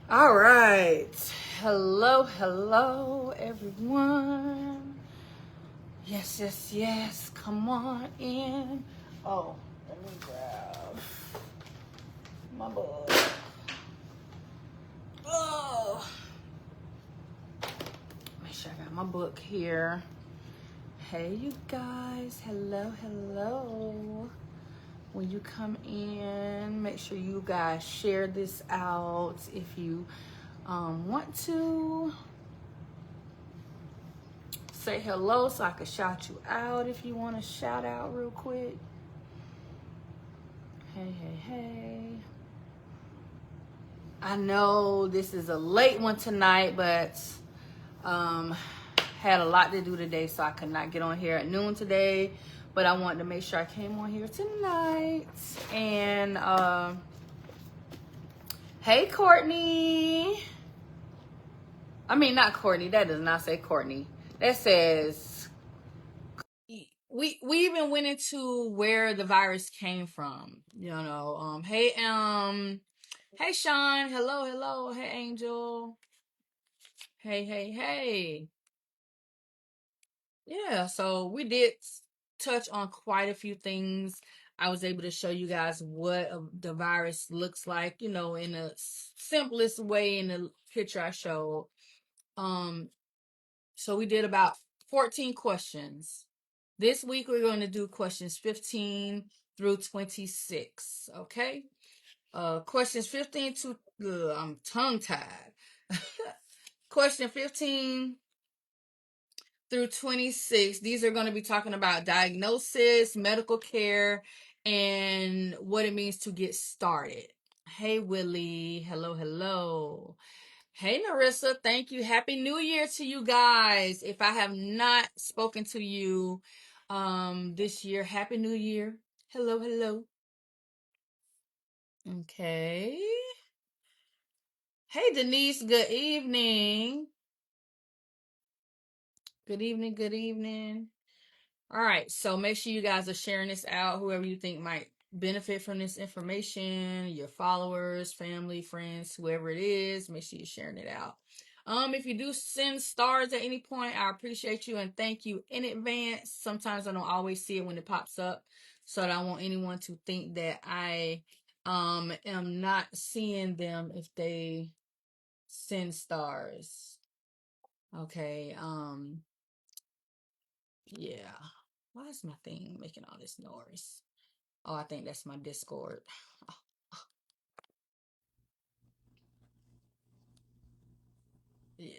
All right. Hello, everyone. Yes. Come on in. Oh, let me grab my book. Oh, make sure I got my book here. Hey, you guys. Hello. When you come in, make sure you guys share this out if you want to. Say hello so I can shout you out if you want to shout out real quick. Hey. I know this is a late one tonight, but had a lot to do today, so I could not get on here at noon today. But I wanted to make sure I came on here tonight. And hey, Courtney. I mean, not Courtney. That does not say Courtney. That says we even went into where the virus came from. Hey Sean. Hello. Hey Angel. Hey. Yeah, so we did touch on quite a few things. I was able to show you guys what the virus looks like, in the simplest way in the picture I showed. So we did about 14 questions. This week we're going to do questions 15 through 26, okay? Questions 15 to I'm tongue tied. Question 15 through 26. These are going to be talking about diagnosis, medical care, and what it means to get started. Hey Willie, hello. Hey Narissa, thank you. Happy New Year to you guys. If I have not spoken to you this year, Happy New Year. Hello. Okay. Hey Denise, good evening. Good evening. All right, so make sure you guys are sharing this out. Whoever you think might benefit from this information, your followers, family, friends, whoever it is, make sure you're sharing it out. If you do send stars at any point, I appreciate you and thank you in advance. Sometimes I don't always see it when it pops up, so I don't want anyone to think that I am not seeing them if they send stars. Okay. Yeah. Why is my thing making all this noise? Oh, I think that's my Discord. Yeah,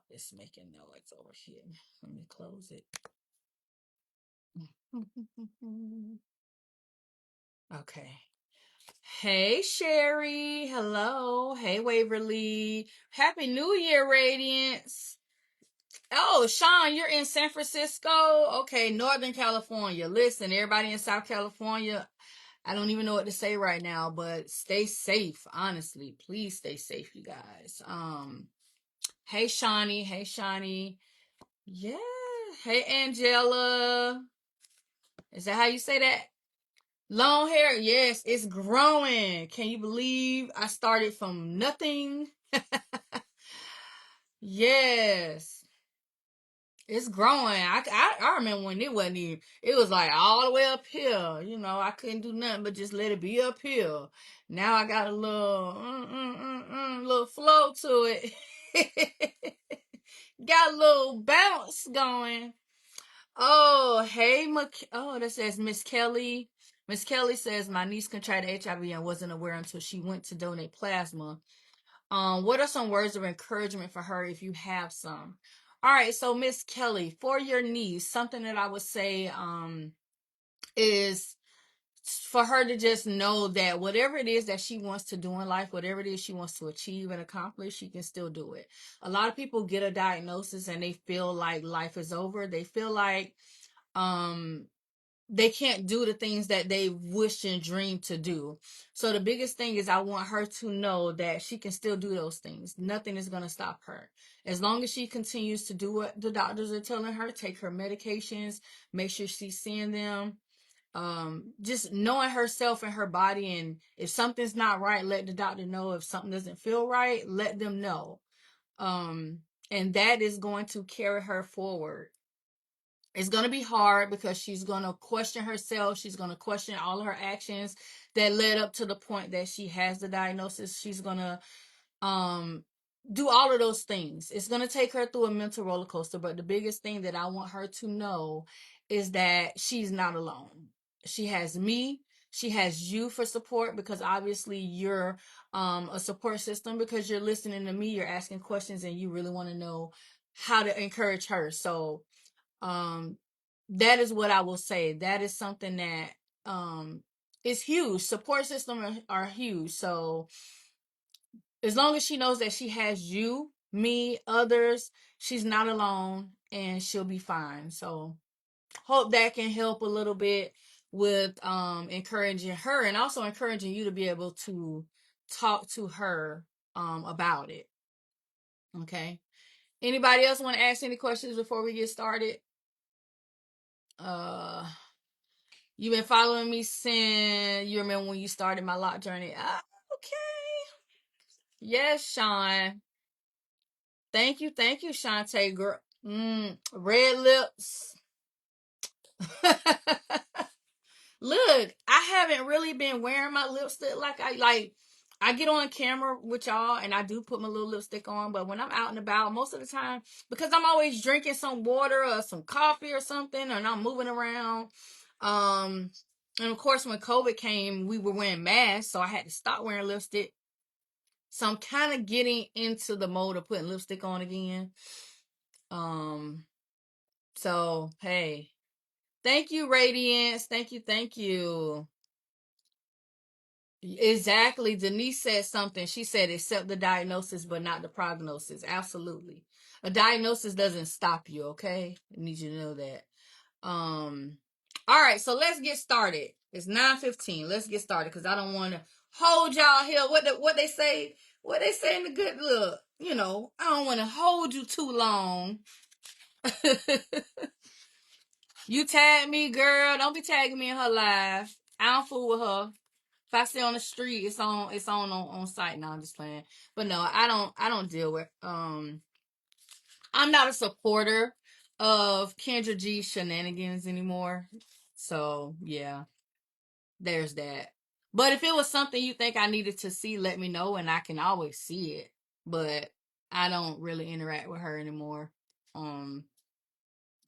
it's making noise over here. Let me close it. Okay. Hey, Sherry. Hello. Hey, Waverly. Happy New Year, Radiance. Oh, Sean, you're in San Francisco? Okay, Northern California. Listen, everybody in South California, I don't even know what to say right now, but stay safe, honestly. Please stay safe, you guys. Hey Shawnee. Yeah. Hey Angela. Is that how you say that? Long hair, yes, it's growing. Can you believe I started from nothing? Yes. It's growing. I remember when it wasn't even, it was like all the way up here. I couldn't do nothing but just let it be up here. Now I got a little flow to it. Got a little bounce going. Oh, hey, that says Miss Kelly. Miss Kelly says my niece contracted HIV and wasn't aware until she went to donate plasma. What are some words of encouragement for her if you have some? All right, so Miss Kelly, for your niece, something that I would say is for her to just know that whatever it is that she wants to do in life, whatever it is she wants to achieve and accomplish, she can still do it. A lot of people get a diagnosis and they feel like life is over. They feel like um they can't do the things that they wish and dream to do. So the biggest thing is I want her to know that she can still do those things. Nothing is going to stop her. As long as she continues to do what the doctors are telling her, take her medications, make sure she's seeing them, just knowing herself and her body, and if something's not right, let the doctor know. If something doesn't feel right, let them know. And that is going to carry her forward. It's going to be hard because she's going to question herself. She's going to question all of her actions that led up to the point that she has the diagnosis. She's going to do all of those things. It's going to take her through a mental roller coaster, but the biggest thing that I want her to know is that she's not alone. She has me. She has you for support, because obviously you're a support system, because you're listening to me, you're asking questions, and you really want to know how to encourage her. So um that is what I will say. That is something that is huge. Support systems are huge. So as long as she knows that she has you, me, others, she's not alone, and she'll be fine. So hope that can help a little bit with encouraging her, and also encouraging you to be able to talk to her about it. Okay. Anybody else want to ask any questions before we get started? Uh You've been following me since you remember when you started my lock journey. Okay. Yes, Sean. Thank you, Shantae girl. Red lips. Look, I haven't really been wearing my lipstick like I like. I get on camera with y'all and I do put my little lipstick on, but when I'm out and about, most of the time, because I'm always drinking some water or some coffee or something, and I'm moving around. Um, and of course, when COVID came, we were wearing masks, so I had to stop wearing lipstick. So I'm kind of getting into the mode of putting lipstick on again. Um, so hey, thank you, Radiance. Thank you. Exactly. Denise said something. She said, accept the diagnosis, but not the prognosis. Absolutely. A diagnosis doesn't stop you, okay? I need you to know that. All right, so let's get started. It's 9:15. Let's get started, because I don't want to hold y'all here. What they say? What they say in the good look? You know, I don't want to hold you too long. You tag me, girl. Don't be tagging me in her live. I don't fool with her. If I see on the street, it's on site. Now I'm just playing. But no, I don't deal with I'm not a supporter of Kendra G's shenanigans anymore. So yeah, there's that. But if it was something you think I needed to see, let me know, and I can always see it. But I don't really interact with her anymore. Um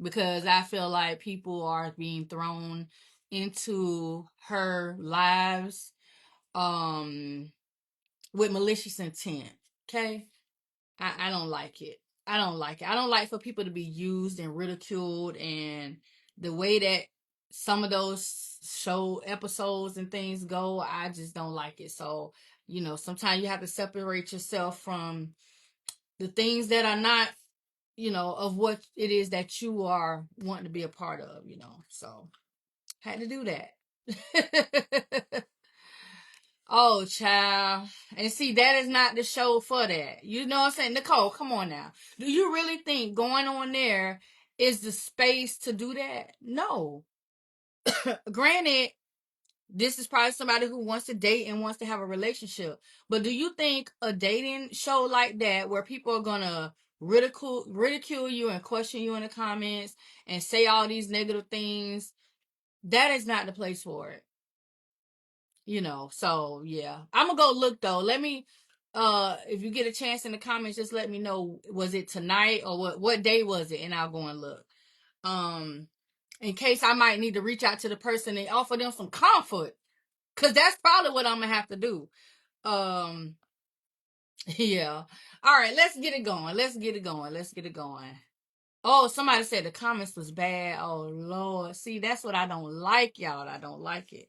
because I feel like people are being thrown into her lives um with malicious intent. Okay? I don't like it. I don't like it. I don't like for people to be used and ridiculed, and the way that some of those show episodes and things go, I just don't like it. So, sometimes you have to separate yourself from the things that are not, of what it is that you are wanting to be a part of. So, had to do that. Oh, child. And see, that is not the show for that. You know what I'm saying? Nicole, come on now. Do you really think going on there is the space to do that? No. Granted, this is probably somebody who wants to date and wants to have a relationship. But do you think a dating show like that, where people are going to ridicule you and question you in the comments and say all these negative things, that is not the place for it? So yeah, I'm gonna go look though. Let me if you get a chance in the comments, just let me know, was it tonight or what day was it, and I'll go and look. um in case I might need to reach out to the person and offer them some comfort, because that's probably what I'm gonna have to do. um yeah. All right, let's get it going. Let's get it going. Oh, somebody said the comments was bad. Oh Lord. See, that's what I don't like, y'all. I don't like it.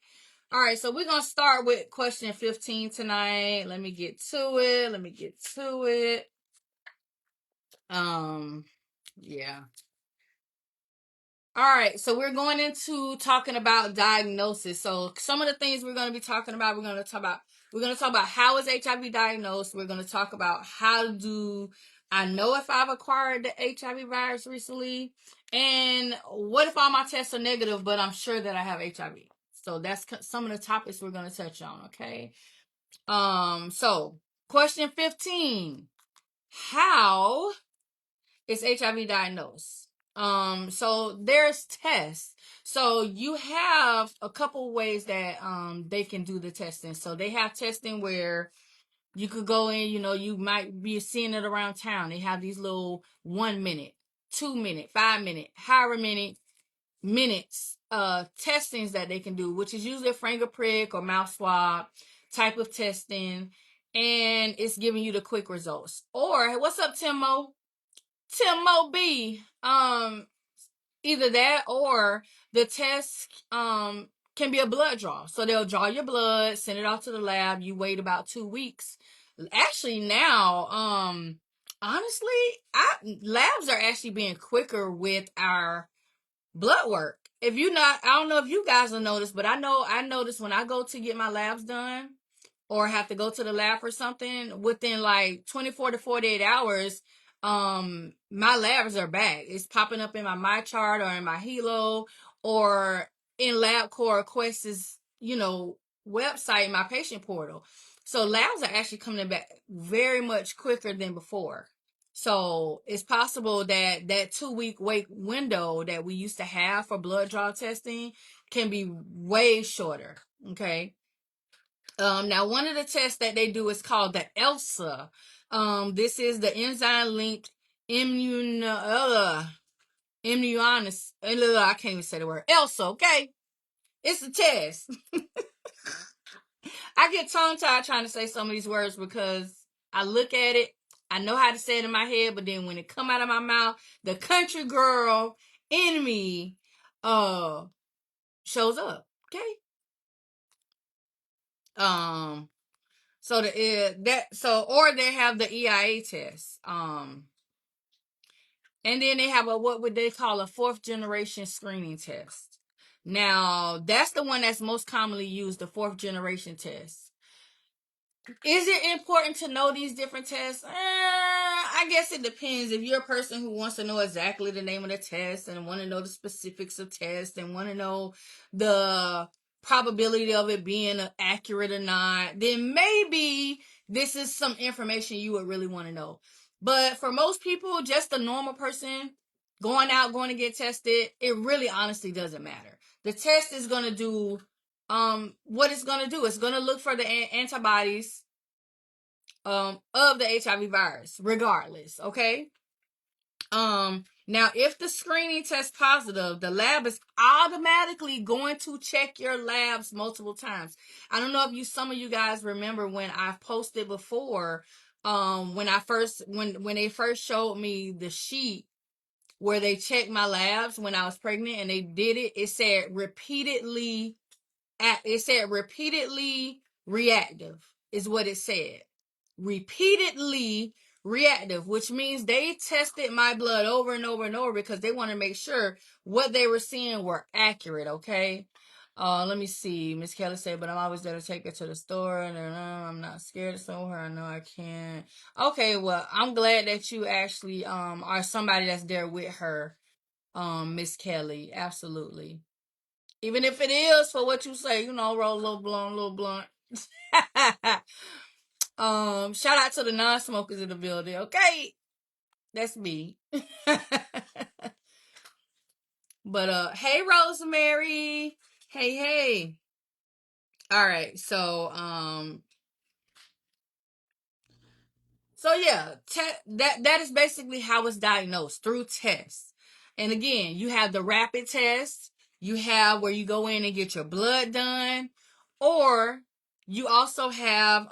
All right, so we're gonna start with question 15 tonight. Let me get to it. Yeah. All right, so we're going into talking about diagnosis. So some of the things we're going to be talking about, we're going to talk about how is HIV diagnosed. We're going to talk about how do I know if I've acquired the HIV virus recently, and what if all my tests are negative, but I'm sure that I have HIV. So that's some of the topics we're going to touch on. Okay. So question 15: how is HIV diagnosed? So there's tests. So you have a couple ways that they can do the testing. So they have testing where you could go in, you might be seeing it around town. They have these little 1 minute, 2 minute, 5 minute, however many minutes testings that they can do, which is usually a finger prick or mouth swab type of testing, and it's giving you the quick results. Or what's up, Timo? Timo B. Either that or the test can be a blood draw. So they'll draw your blood, send it off to the lab. You wait about 2 weeks. Actually now, honestly, labs are actually being quicker with our blood work. If you not, I don't know if you guys will notice, but I notice when I go to get my labs done or have to go to the lab for something, within like 24 to 48 hours, my labs are back. It's popping up in my chart or in my Helo or in LabCorp Quest's, website, my patient portal. So labs are actually coming back very much quicker than before. So it's possible that that 2 week wait window that we used to have for blood draw testing can be way shorter. Okay. Now one of the tests that they do is called the ELSA. This is the enzyme linked immunonis. I can't even say the word ELSA. Okay. It's a test. I get tongue tied trying to say some of these words because I look at it, I know how to say it in my head, but then when it come out of my mouth, the country girl in me shows up. Okay. So or they have the EIA test. And then they have what would they call a 4th generation screening test. Now that's the one that's most commonly used, the 4th generation test. Is it important to know these different tests? I guess it depends. If you're a person who wants to know exactly the name of the test and want to know the specifics of tests and want to know the probability of it being accurate or not, then maybe this is some information you would really want to know. But for most people, just a normal person going to get tested, it really honestly doesn't matter. The test is going to do what it's going to do. It's going to look for the antibodies of the HIV virus regardless. Okay. Now if the screening test positive, the lab is automatically going to check your labs multiple times. I don't know if some of you guys remember when I've posted before, when they first showed me the sheet where they checked my labs when I was pregnant, and they did it. It said repeatedly reactive is what it said. Repeatedly reactive, which means they tested my blood over and over and over because they want to make sure what they were seeing were accurate. Okay. Let me see. Miss Kelly said, but I'm always there to take her to the store, and I'm not scared to show her. I know I can. Okay, well, I'm glad that you actually are somebody that's there with her, Miss Kelly. Absolutely. Even if it is for what you say, roll a little blunt. Shout out to the non-smokers in the building, okay? That's me. But hey Rosemary. Hey. All right, so yeah, that is basically how it's diagnosed, through tests. And again, you have the rapid test, you have where you go in and get your blood done, or you also have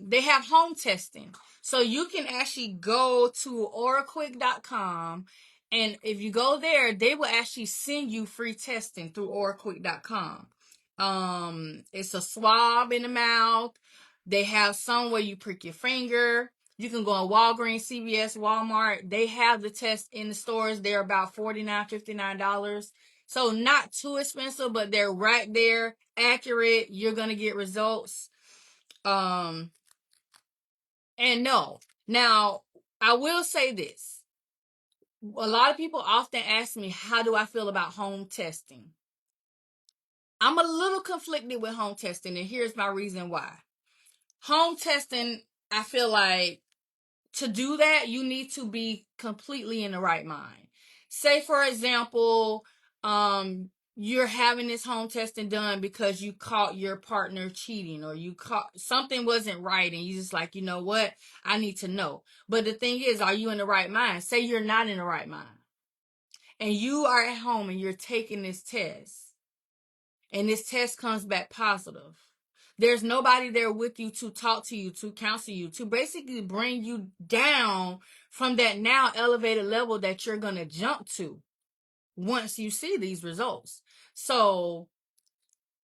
they have home testing. So you can actually go to oraquick.com, and if you go there, they will actually send you free testing through oraquick.com. It's a swab in the mouth. They have some where you prick your finger. You can go on Walgreens, CVS, Walmart. They have the test in the stores. They're about $49, $59. So not too expensive, but they're right there, accurate. You're going to get results. And no. Now, I will say this. A lot of people often ask me, how do I feel about home testing? I'm a little conflicted with home testing, and here's my reason why. Home testing, I feel like to do that, you need to be completely in the right mind. Say, for example, you're having this home testing done because you caught your partner cheating, or you caught something wasn't right, and you just like, you know what, I need to know. But the thing is, are you in the right mind? Say you're not in the right mind, and you are at home and you're taking this test, and this test comes back positive. There's nobody there with you to talk to you, to counsel you, to basically bring you down from that now elevated level that you're going to jump to once you see these results. So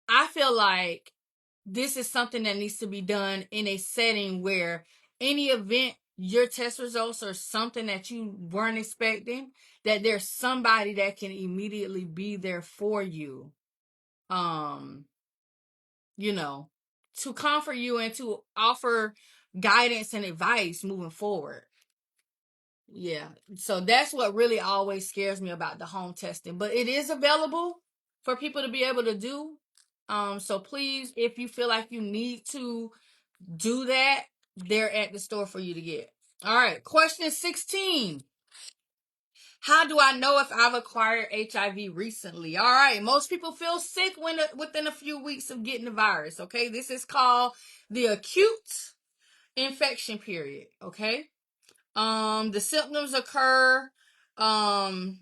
I feel like this is something that needs to be done in a setting where any event, your test results are something that you weren't expecting, that there's somebody that can immediately be there for you. You know, to comfort you and to offer guidance and advice moving forward. Yeah. So that's what really always scares me about the home testing. But it is available for people to be able to do. So please, if you feel like you need to do that, they're at the store for you to get. All right. Question 16. How do I know if I've acquired HIV recently? All right. Most people feel sick within a few weeks of getting the virus. Okay. This is called the acute infection period. Okay. The symptoms occur, um,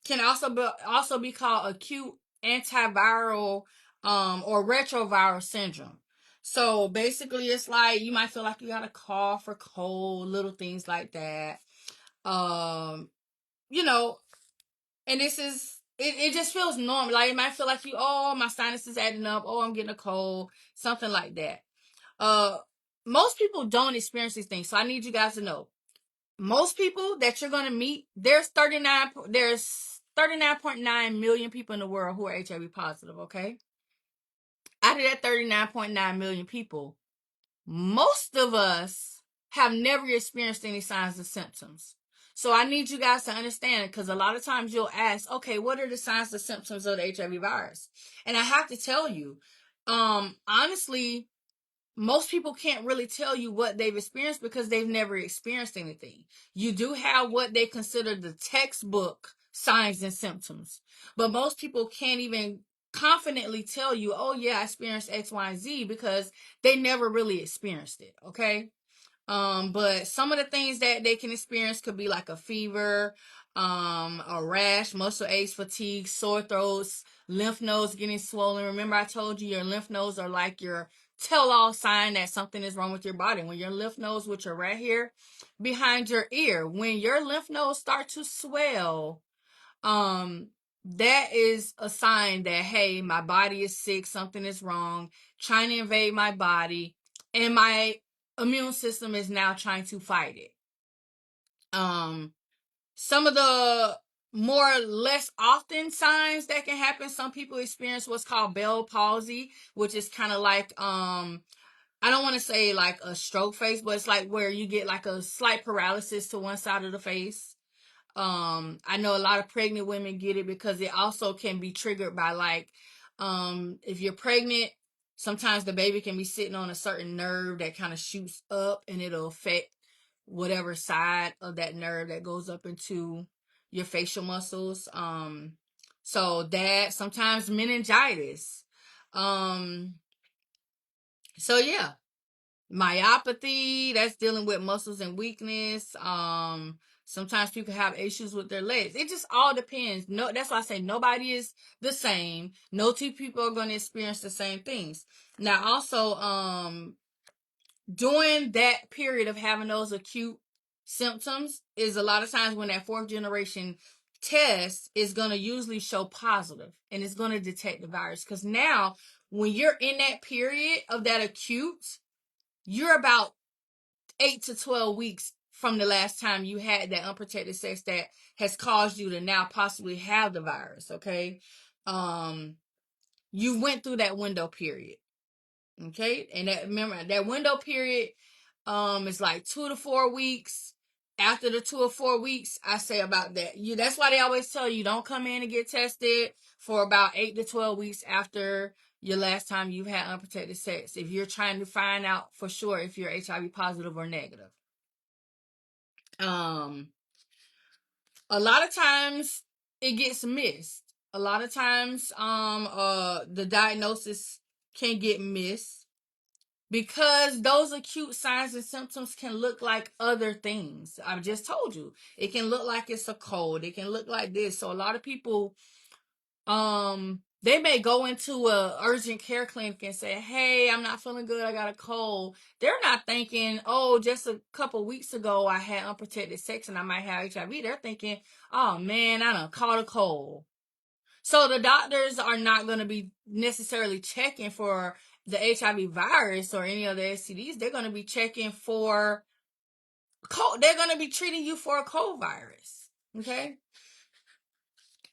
can also be called acute antiviral, or retroviral syndrome. So basically it's like you might feel like you got a cough or cold, little things like that. Um, you know, and this is it just feels normal. Like it might feel like my sinus is acting up, I'm getting a cold, something like that. Uh Most people don't experience these things. So I need you guys to know. Most people that you're gonna meet, there's 39.9 million people in the world who are HIV positive, okay? Out of that 39.9 million people, most of us have never experienced any signs and symptoms. So I need you guys to understand, because a lot of times you'll ask, okay, what are the signs and symptoms of the HIV virus? And I have to tell you, honestly, most people can't really tell you what they've experienced because they've never experienced anything. You do have what they consider the textbook signs and symptoms, but most people can't even confidently tell you, oh yeah, I experienced X, Y, and Z, because they never really experienced it. Okay. But some of the things that they can experience could be like a fever, a rash, muscle aches, fatigue, sore throats, lymph nodes getting swollen. Remember I told you your lymph nodes are like your tell-all sign that something is wrong with your body. When your lymph nodes, which are right here behind your ear, when your lymph nodes start to swell, um, that is a sign that, hey, my body is sick, something is wrong, trying to invade my body, and my immune system is now trying to fight it. Some of the more or less often signs that can happen, some people experience what's called Bell palsy, which is kind of like, I don't want to say like a stroke face, but it's like where you get like a slight paralysis to one side of the face. I know a lot of pregnant women get it because it also can be triggered by like, if you're pregnant, sometimes the baby can be sitting on a certain nerve that kind of shoots up, and it'll affect whatever side of that nerve that goes up into your facial muscles. So that, sometimes meningitis. Um, so yeah, myopathy, that's dealing with muscles and weakness. Sometimes people have issues with their legs. It just all depends. No, that's why I say nobody is the same. No two people are going to experience the same things. Now also, during that period of having those acute symptoms is a lot of times when that fourth generation test is going to usually show positive, and it's going to detect the virus, because now when you're in that period of that acute, you're about 8 to 12 weeks from the last time you had that unprotected sex that has caused you to now possibly have the virus. Okay. You went through that window period. Okay. And that, remember, that window period, It's like 2 to 4 weeks. After the 2 or 4 weeks, I say about that. That's why they always tell you don't come in and get tested for about 8 to 12 weeks after your last time you had unprotected sex. If you're trying to find out for sure if you're HIV positive or negative. A lot of times it gets missed. A lot of times the diagnosis can get missed because those acute signs and symptoms can look like other things. I've just told you. It can look like it's a cold. It can look like this. So a lot of people they may go into a urgent care clinic and say, hey, I'm not feeling good, I got a cold. They're not thinking, oh, just a couple weeks ago I had unprotected sex and I might have HIV. They're thinking, oh man, I done caught a cold. So the doctors are not going to be necessarily checking for the HIV virus or any other STDs. They're going to be checking for cold. They're going to be treating you for a cold virus. Okay.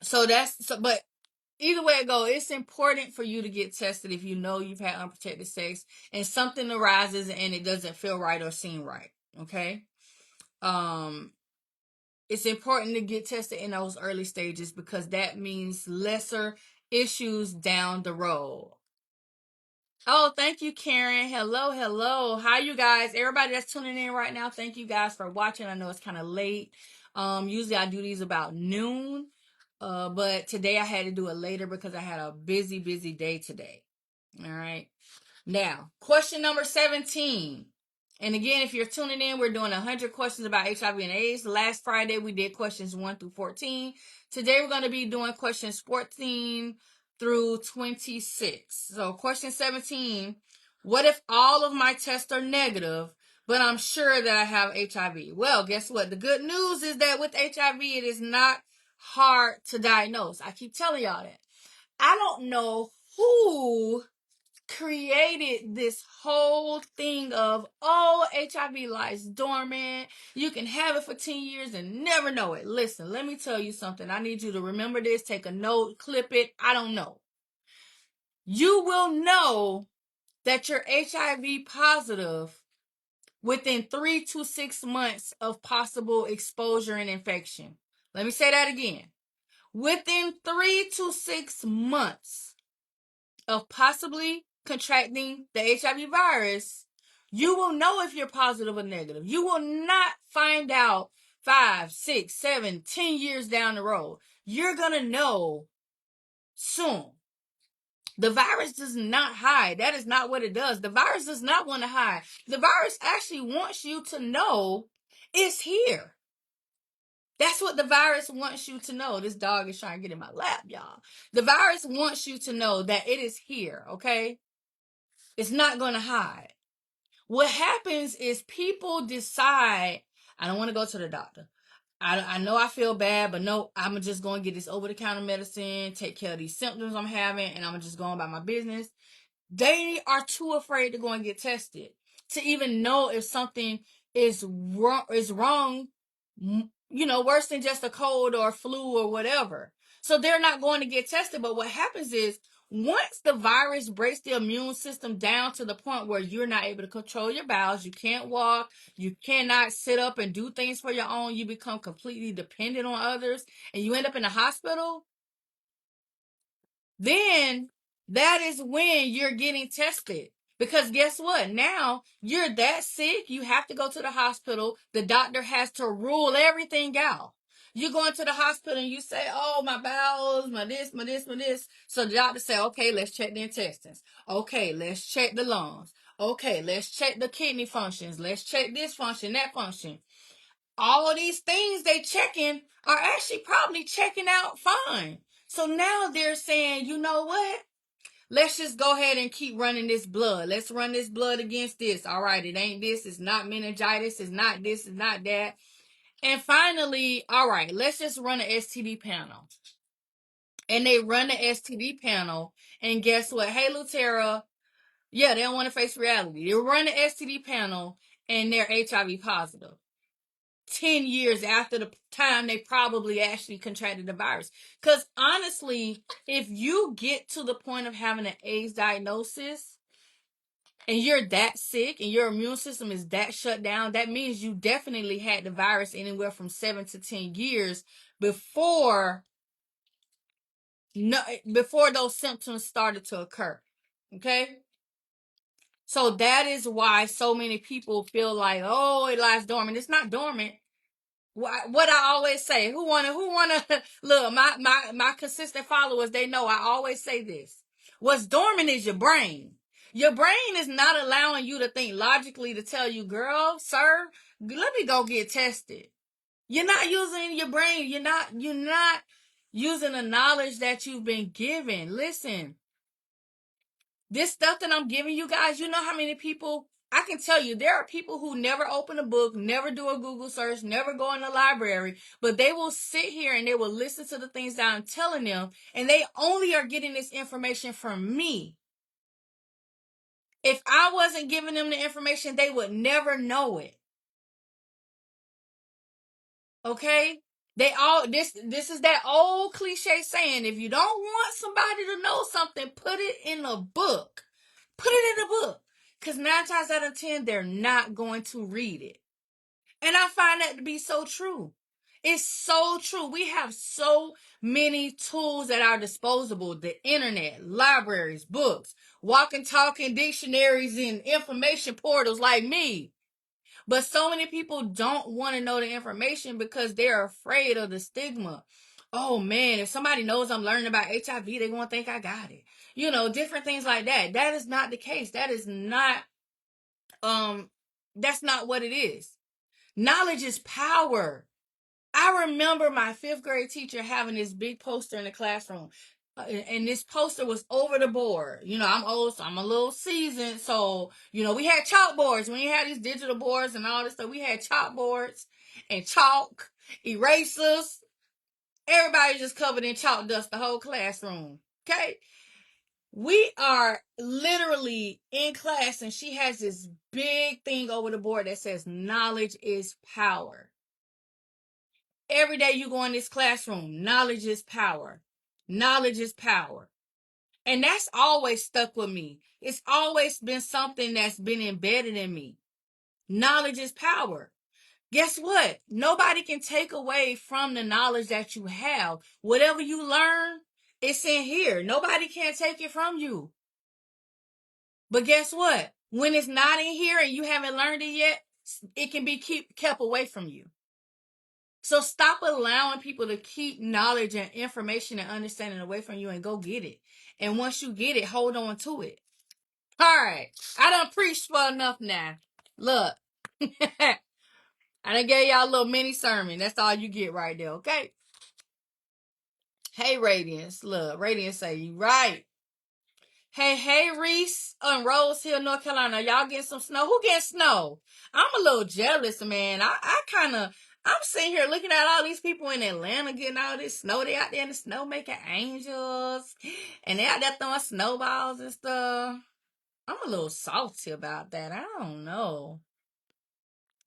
So but either way it goes, it's important for you to get tested if you know you've had unprotected sex and something arises and it doesn't feel right or seem right. Okay. It's important to get tested in those early stages because that means lesser issues down the road. Oh, thank you, Karen. Hello, hello. Hi, you guys. Everybody that's tuning in right now, thank you guys for watching. I know it's kind of late. Usually I do these about noon. But today I had to do it later because I had a busy day today. All right. Now, question number 17. And again, if you're tuning in, we're doing 100 questions about HIV and AIDS. Last Friday, we did questions 1 through 14. Today, we're going to be doing questions 14 through 26. So, question 17. What if all of my tests are negative, but I'm sure that I have HIV? Well, guess what? The good news is that with HIV, it is not hard to diagnose. I keep telling y'all that. I don't know who created this whole thing of, oh, HIV lies dormant. You can have it for 10 years and never know it. Listen, let me tell you something. I need you to remember this. Take a note, clip it. I don't know. You will know that you're HIV positive within 3 to 6 months of possible exposure and infection. Let me say that again. Within 3 to 6 months of possibly contracting the HIV virus, you will know if you're positive or negative. You will not find out 5, 6, 7, 10 years down the road. You're going to know soon. The virus does not hide. That is not what it does. The virus does not want to hide. The virus actually wants you to know it's here. That's what the virus wants you to know. This dog is trying to get in my lap, y'all. The virus wants you to know that it is here, okay? It's not going to hide. What happens is people decide, I don't want to go to the doctor. I know I feel bad, but no, I'm just going to get this over-the-counter medicine, take care of these symptoms I'm having, and I'm just going about my business. They are too afraid to go and get tested to even know if something is wrong, worse than just a cold or flu or whatever. So they're not going to get tested. But what happens is once the virus breaks the immune system down to the point where you're not able to control your bowels, you can't walk, you cannot sit up and do things for your own, you become completely dependent on others, and you end up in the hospital, then that is when you're getting tested. Because guess what? Now you're that sick, you have to go to the hospital. The doctor has to rule everything out. You go into the hospital and you say, oh, my bowels, my this, my this, my this. So the doctor say, okay, let's check the intestines. Okay, let's check the lungs. Okay, let's check the kidney functions. Let's check this function, that function. All of these things they checking are actually probably checking out fine. So now they're saying, you know what? Let's just go ahead and keep running this blood. Let's run this blood against this. All right, it ain't this. It's not meningitis. It's not this. It's not that. And finally, all right, let's just run an STD panel. And they run the STD panel. And guess what? Hey, Lutera. Yeah, they don't want to face reality. They run the STD panel and they're HIV positive. 10 years after the time they probably actually contracted the virus. Because honestly, if you get to the point of having an AIDS diagnosis and you're that sick and your immune system is that shut down, that means you definitely had the virus anywhere from 7 to 10 years before before those symptoms started to occur. Okay? So that is why so many people feel like, oh, it lies dormant. It's not dormant. What I always say, who wanna look, my consistent followers, they know I always say this. What's dormant is your brain. Your brain is not allowing you to think logically to tell you, girl, sir, let me go get tested. You're not using your brain. You're not using the knowledge that you've been given. Listen, this stuff that I'm giving you guys, you know how many people, I can tell you, there are people who never open a book, never do a Google search, never go in the library, but they will sit here and they will listen to the things that I'm telling them, and they only are getting this information from me. If I wasn't giving them the information, they would never know it. Okay? This is that old cliche saying, if you don't want somebody to know something, put it in a book. Put it in a book. Because 9 times out of 10, they're not going to read it. And I find that to be so true. It's so true. We have so many tools at our disposal. The internet, libraries, books, walking, talking dictionaries, and information portals like me. But so many people don't want to know the information because they're afraid of the stigma. Oh man, if somebody knows I'm learning about HIV, they're going to think I got it. You know, different things like that. That is not the case. That is not, that's not what it is. Knowledge is power. I remember my 5th grade teacher having this big poster in the classroom. And this poster was over the board. You know, I'm old, so I'm a little seasoned. So, you know, we had chalkboards. We ain't had these digital boards and all this stuff. We had chalkboards and chalk, erasers. Everybody just covered in chalk dust, the whole classroom. Okay? We are literally in class, and she has this big thing over the board that says knowledge is power. Every day you go in this classroom, knowledge is power. Knowledge is power. And that's always stuck with me. It's always been something that's been embedded in me. Knowledge is power. Guess what? Nobody can take away from the knowledge that you have. Whatever you learn, it's in here. Nobody can take it from you. But guess what? When it's not in here and you haven't learned it yet, it can be kept away from you. So stop allowing people to keep knowledge and information and understanding away from you and go get it. And once you get it, hold on to it. All right. I done preached for enough now. Look. I done gave y'all a little mini sermon. That's all you get right there, okay? Hey, Radiance. Look, Radiance say, you right. Hey, Reese on Rose Hill, North Carolina. Y'all getting some snow? Who getting snow? I'm a little jealous, man. I'm sitting here looking at all these people in Atlanta getting all this snow. They out there in the snow making angels. And they out there throwing snowballs and stuff. I'm a little salty about that. I don't know.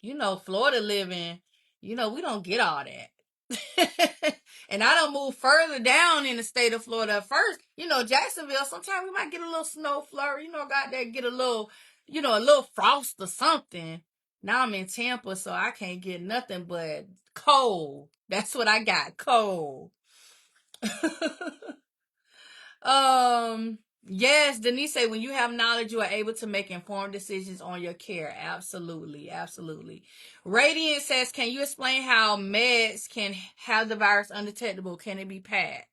You know, Florida living, you know, we don't get all that. And I don't move further down in the state of Florida first. You know, Jacksonville, sometimes we might get a little snow flurry. You know, got there, get a little, you know, a little frost or something. Now I'm in Tampa, so I can't get nothing but cold. That's what I got, cold. Yes, Denise say when you have knowledge, you are able to make informed decisions on your care. Absolutely, absolutely. Radiant says, can you explain how meds can have the virus undetectable? Can it be passed?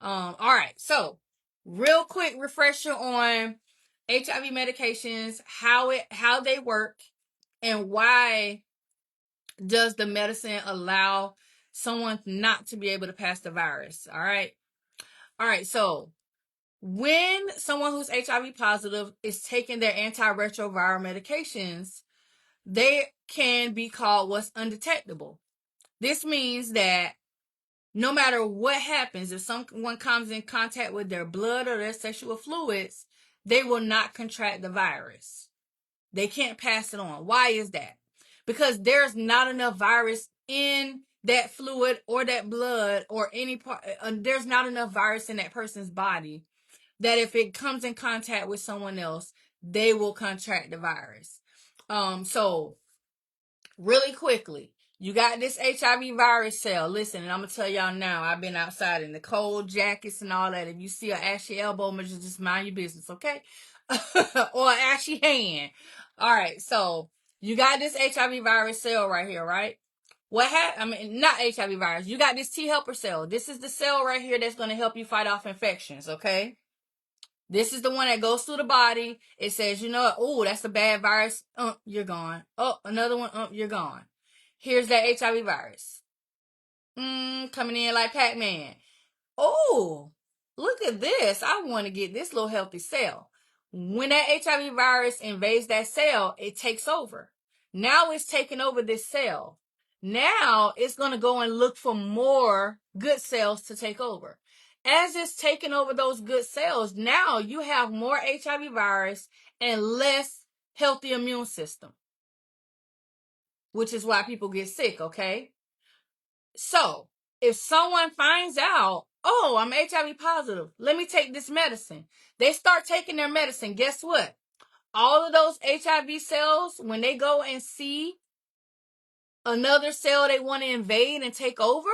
All right. So, real quick refresher on HIV medications, how they work, and why does the medicine allow someone not to be able to pass the virus? All right. All right. So, when someone who's HIV positive is taking their antiretroviral medications, they can be called what's undetectable. This means that no matter what happens, if someone comes in contact with their blood or their sexual fluids, they will not contract the virus. They can't pass it on. Why is that? Because there's not enough virus in that fluid or that blood or any part. There's not enough virus in that person's body that if it comes in contact with someone else, they will contract the virus. So really quickly, you got this HIV virus cell. Listen, and I'm gonna tell y'all now. I've been outside in the cold jackets and all that. If you see an ashy elbow, just mind your business, okay? Or an ashy hand. All right. So you got this HIV virus cell right here, right? I mean, not HIV virus. You got this T helper cell. This is the cell right here that's gonna help you fight off infections, okay? This is the one that goes through the body. It says, you know, oh, that's a bad virus. You're gone. Oh, another one. You're gone. Here's that HIV virus. Coming in like Pac-Man. Oh, look at this. I want to get this little healthy cell. When that HIV virus invades that cell, it takes over. Now it's taking over this cell. Now it's going to go and look for more good cells to take over. As it's taking over those good cells, now you have more HIV virus and less healthy immune system, which is why people get sick, okay? So, if someone finds out, oh, I'm HIV positive, let me take this medicine. They start taking their medicine. Guess what? All of those HIV cells, when they go and see another cell they want to invade and take over,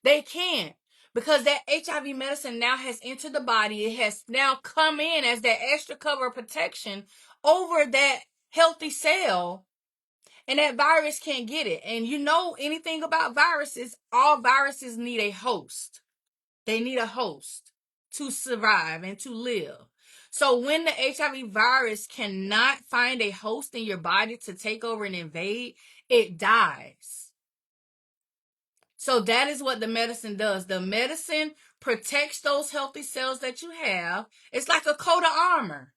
they can't. Because that HIV medicine now has entered the body. It has now come in as that extra cover of protection over that healthy cell. And that virus can't get it. And you know anything about viruses, all viruses need a host. They need a host to survive and to live. So when the HIV virus cannot find a host in your body to take over and invade, it dies. So that is what the medicine does. The medicine protects those healthy cells that you have. It's like a coat of armor.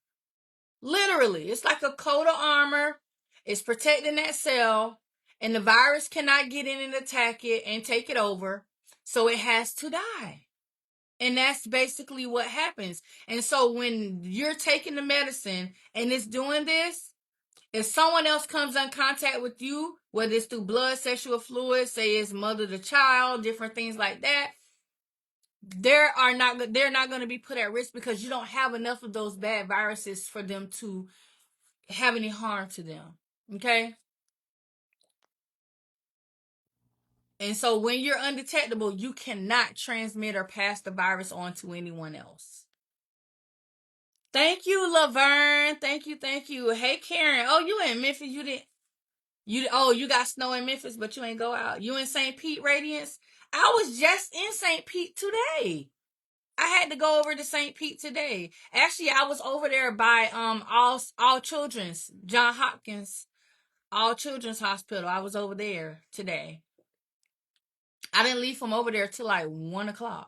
Literally, it's like a coat of armor. It's protecting that cell, and the virus cannot get in and attack it and take it over. So it has to die. And that's basically what happens. And so when you're taking the medicine and it's doing this, if someone else comes in contact with you, whether it's through blood, sexual fluid, say it's mother to child, different things like that, they're not going to be put at risk because you don't have enough of those bad viruses for them to have any harm to them. Okay? And so when you're undetectable, you cannot transmit or pass the virus on to anyone else. Thank you, Laverne. Thank you, thank you. Hey, Karen. Oh, you in Memphis? You got snow in Memphis, but you ain't go out. You in St. Pete, Radiance? I was just in St. Pete today. I had to go over to St. Pete today. Actually, I was over there by all children's John Hopkins All Children's Hospital. I was over there today. I didn't leave from over there till like 1:00.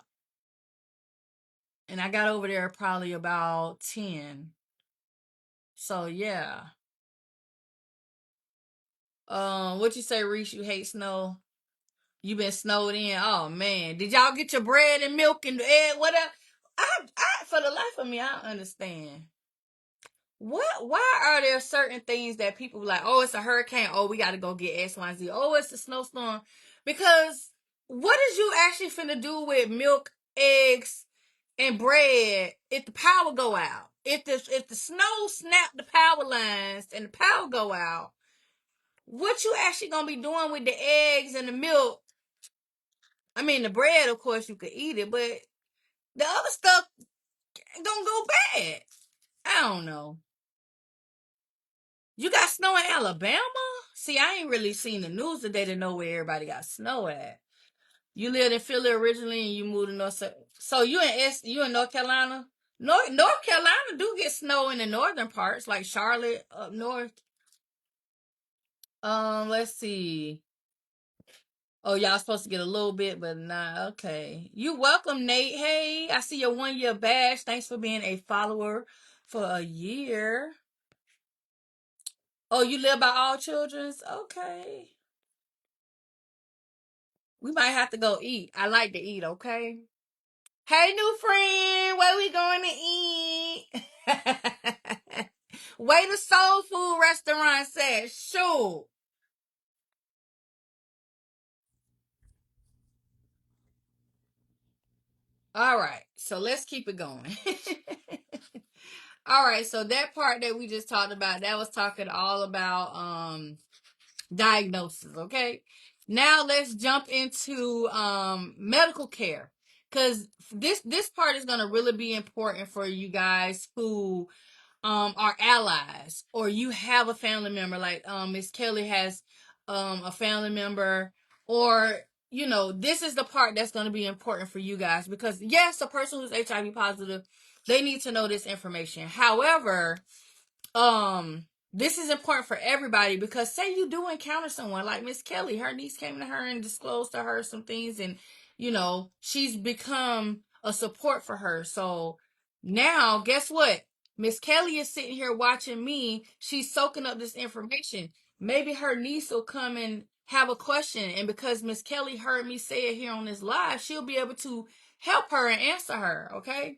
And I got over there probably about 10. So yeah. What you say, Reese? You hate snow? You been snowed in? Oh man. Did y'all get your bread and milk and egg? Whatever? I for the life of me, I don't understand. Why are there certain things that people like, oh, it's a hurricane, oh, we gotta go get X, Y, Z, oh, it's a snowstorm? Because what is you actually finna do with milk, eggs, and bread if the power go out? If the snow snap the power lines and the power go out, what you actually gonna be doing with the eggs and the milk? I mean, the bread, of course, you could eat it, but the other stuff gonna go bad. I don't know. You got snow in Alabama? See, I ain't really seen the news today to know where everybody got snow at. You lived in Philly originally and you moved to North. So you in North Carolina? North Carolina do get snow in the northern parts, like Charlotte up north. Let's see. Oh, y'all supposed to get a little bit, but nah, okay. You welcome, Nate. Hey, I see your 1 year badge. Thanks for being a follower for a year. Oh, you live by All Children's? Okay. We might have to go eat. I like to eat, okay? Hey, new friend, where we going to eat? Where the soul food restaurant says, sure. All right, so let's keep it going. All right, so that part that we just talked about, that was talking all about diagnosis, okay? Now let's jump into medical care, cuz this part is going to really be important for you guys who are allies, or you have a family member like Miss Kelly has a family member, or this is the part that's going to be important for you guys, because yes, a person who's HIV positive, they need to know this information. However, this is important for everybody, because say you do encounter someone like Miss Kelly, her niece came to her and disclosed to her some things, and she's become a support for her. So now guess what, Miss Kelly is sitting here watching me, she's soaking up this information. Maybe her niece will come and have a question, and because Miss Kelly heard me say it here on this live, she'll be able to help her and answer her. Okay,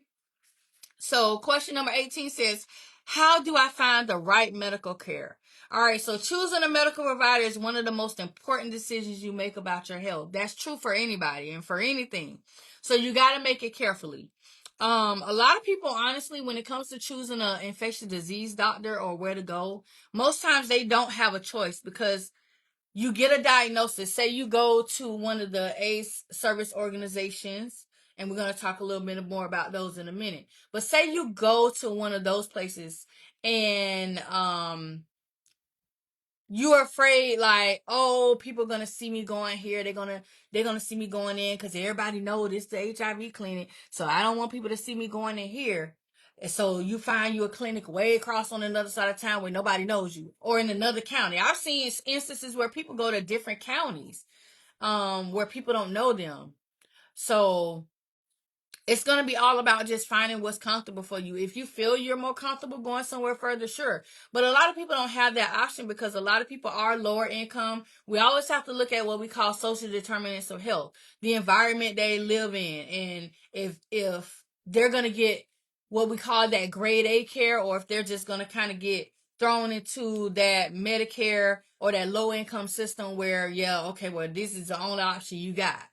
so question number 18 says, how do I find the right medical care? All right, so choosing a medical provider is one of the most important decisions you make about your health. That's true for anybody and for anything. So you got to make it carefully. A lot of people, honestly, when it comes to choosing an infectious disease doctor or where to go, most times they don't have a choice, because you get a diagnosis. Say you go to one of the AIDS service organizations, and we're going to talk a little bit more about those in a minute. But say you go to one of those places, and you're afraid, like, oh, people are gonna see me going here, they're gonna see me going in, because everybody knows this the HIV clinic, so I don't want people to see me going in here. And so you find you a clinic way across on another side of town where nobody knows you, or in another county. I've seen instances where people go to different counties, where people don't know them. So it's going to be all about just finding what's comfortable for you. If you feel you're more comfortable going somewhere further, sure. But a lot of people don't have that option, because a lot of people are lower income. We always have to look at what we call social determinants of health, the environment they live in. And if they're going to get what we call that grade A care, or if they're just going to kind of get thrown into that Medicare or that low income system where, yeah, okay, well, this is the only option you got.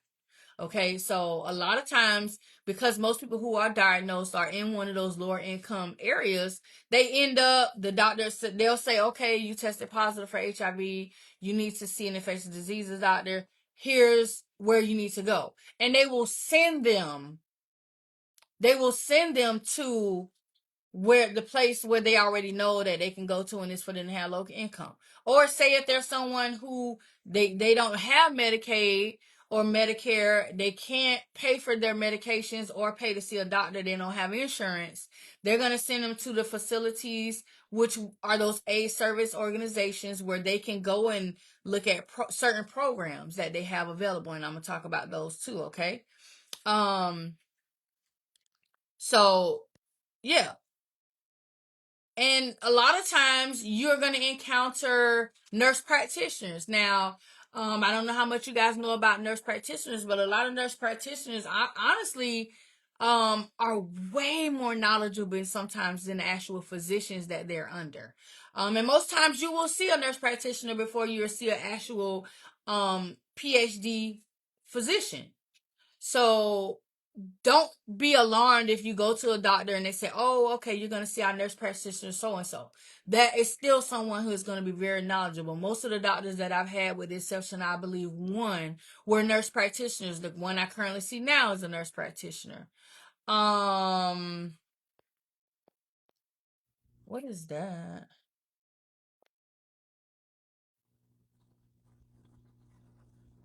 Okay, so a lot of times, because most people who are diagnosed are in one of those lower income areas, they end up, the doctors, they'll say, okay, you tested positive for HIV, you need to see an infectious diseases doctor, here's where you need to go. And they will send them to where the place where they already know that they can go to, and it's for them to have low income. Or say if there's someone who they don't have Medicaid or Medicare, they can't pay for their medications or pay to see a doctor, they don't have insurance, they're going to send them to the facilities, which are those aid service organizations, where they can go and look at certain programs that they have available, and I'm going to talk about those too. Okay, so yeah. And a lot of times you're going to encounter nurse practitioners. Now, I don't know how much you guys know about nurse practitioners, but a lot of nurse practitioners, honestly, are way more knowledgeable sometimes than the actual physicians that they're under. And most times you will see a nurse practitioner before you will see an actual PhD physician. So don't be alarmed if you go to a doctor and they say, oh, okay, you're going to see our nurse practitioner so and so. That is still someone who is going to be very knowledgeable. Most of the doctors that I've had, with the exception, I believe, one, were nurse practitioners. The one I currently see now is a nurse practitioner. What is that?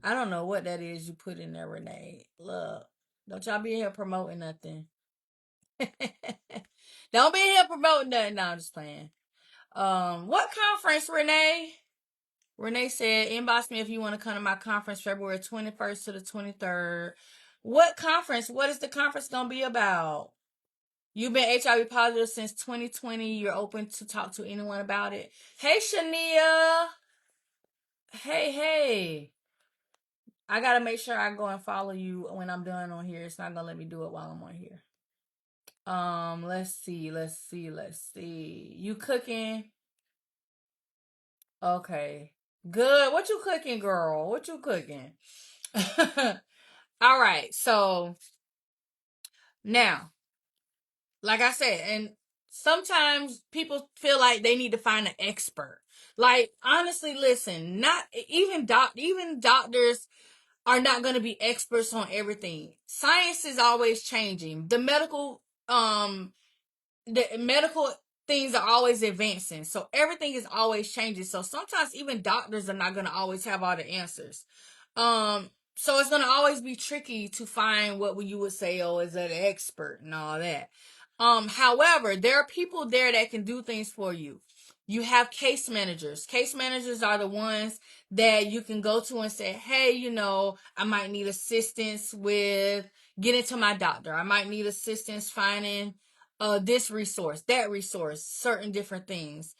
I don't know what that is you put in there, Renee. Look, don't y'all be here promoting nothing. Don't be here promoting nothing. No, I'm just playing. What conference, Renee? Renee said, inbox me if you want to come to my conference February 21st to the 23rd. What conference? What is the conference going to be about? You've been HIV positive since 2020. You're open to talk to anyone about it. Hey, Shania. Hey, hey. I got to make sure I go and follow you when I'm done on here. It's not going to let me do it while I'm on here. Let's see. You cooking? Okay. Good. What you cooking, girl? What you cooking? All right. So now, like I said, and sometimes people feel like they need to find an expert. Like, honestly, listen, not even doctors are not going to be experts on everything. Science is always changing. Um the medical things are always advancing. So everything is always changing. So sometimes even doctors are not going to always have all the answers. So it's going to always be tricky to find what you would say, oh, is that an expert and all that. However, there are people there that can do things for you. You have case managers. Case managers are the ones that you can go to and say, hey, I might need assistance with getting to my doctor. I might need assistance finding this resource, that resource, certain different things.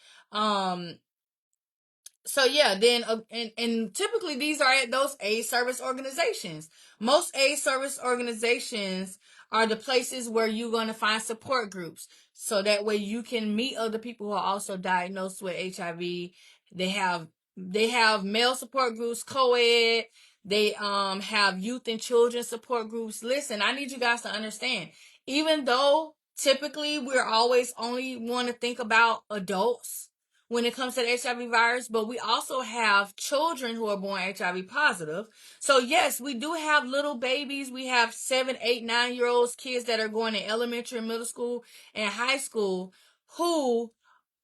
So yeah, then and typically these are at those aid service organizations. Most aid service organizations are the places where you're going to find support groups, so that way you can meet other people who are also diagnosed with HIV. They have they have male support groups, co-ed. They have youth and children support groups. Listen, I need you guys to understand, even though typically we're always only want to think about adults when it comes to the HIV virus, but we also have children who are born HIV positive. So yes, we do have little babies. We have 7, 8, 9 year olds, kids that are going to elementary, middle school, and high school who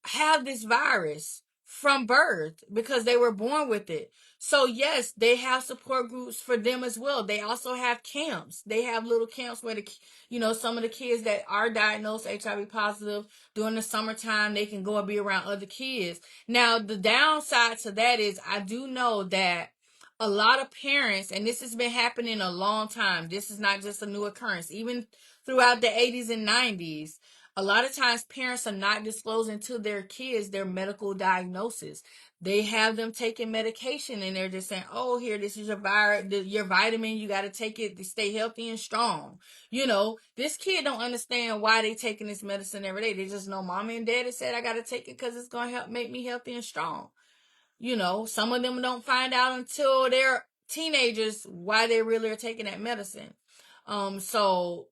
have this virus from birth because they were born with it. So yes, they have support groups for them as well. They also have camps. They have little camps where some of the kids that are diagnosed HIV positive during the summertime, they can go and be around other kids. Now, the downside to that is I do know that a lot of parents, and this has been happening a long time. This is not just a new occurrence. Even throughout the 80s and 90s, a lot of times parents are not disclosing to their kids their medical diagnosis. They have them taking medication and they're just saying, oh, here, this is your vitamin. You got to take it to stay healthy and strong. This kid don't understand why they taking this medicine every day. They just know mommy and daddy said I got to take it because it's going to help make me healthy and strong. Some of them don't find out until they're teenagers why they really are taking that medicine. So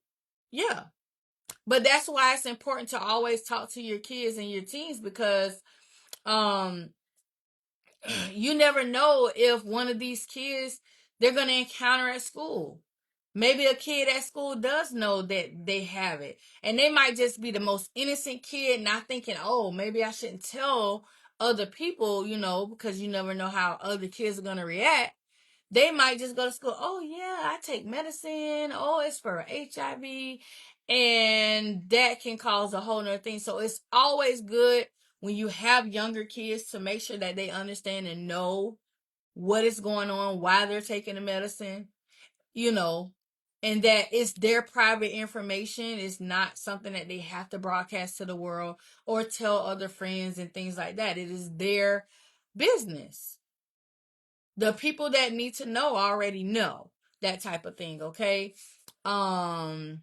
yeah. But that's why it's important to always talk to your kids and your teens, because um you never know if one of these kids they're going to encounter at school. Maybe a kid at school does know that they have it, and they might just be the most innocent kid, not thinking, oh, maybe I shouldn't tell other people, because you never know how other kids are going to react. They might just go to school, oh yeah, I take medicine, oh, it's for HIV, and that can cause a whole nother thing. So it's always good when you have younger kids to make sure that they understand and know what is going on, why they're taking the medicine, you know, and that it's their private information. It's not something that they have to broadcast to the world or tell other friends and things like that. It is their business. The people that need to know already know, that type of thing. Okay. um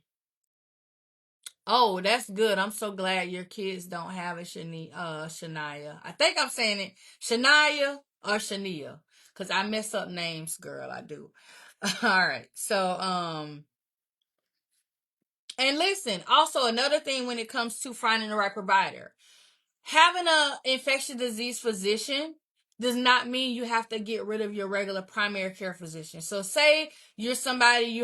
oh, that's good. I'm so glad your kids don't have it, Shania. I think I'm saying it Shania or Shania, because I mess up names, girl. I do. All right. So and listen, also another thing when it comes to finding the right provider, having a infectious disease physician does not mean you have to get rid of your regular primary care physician. So say you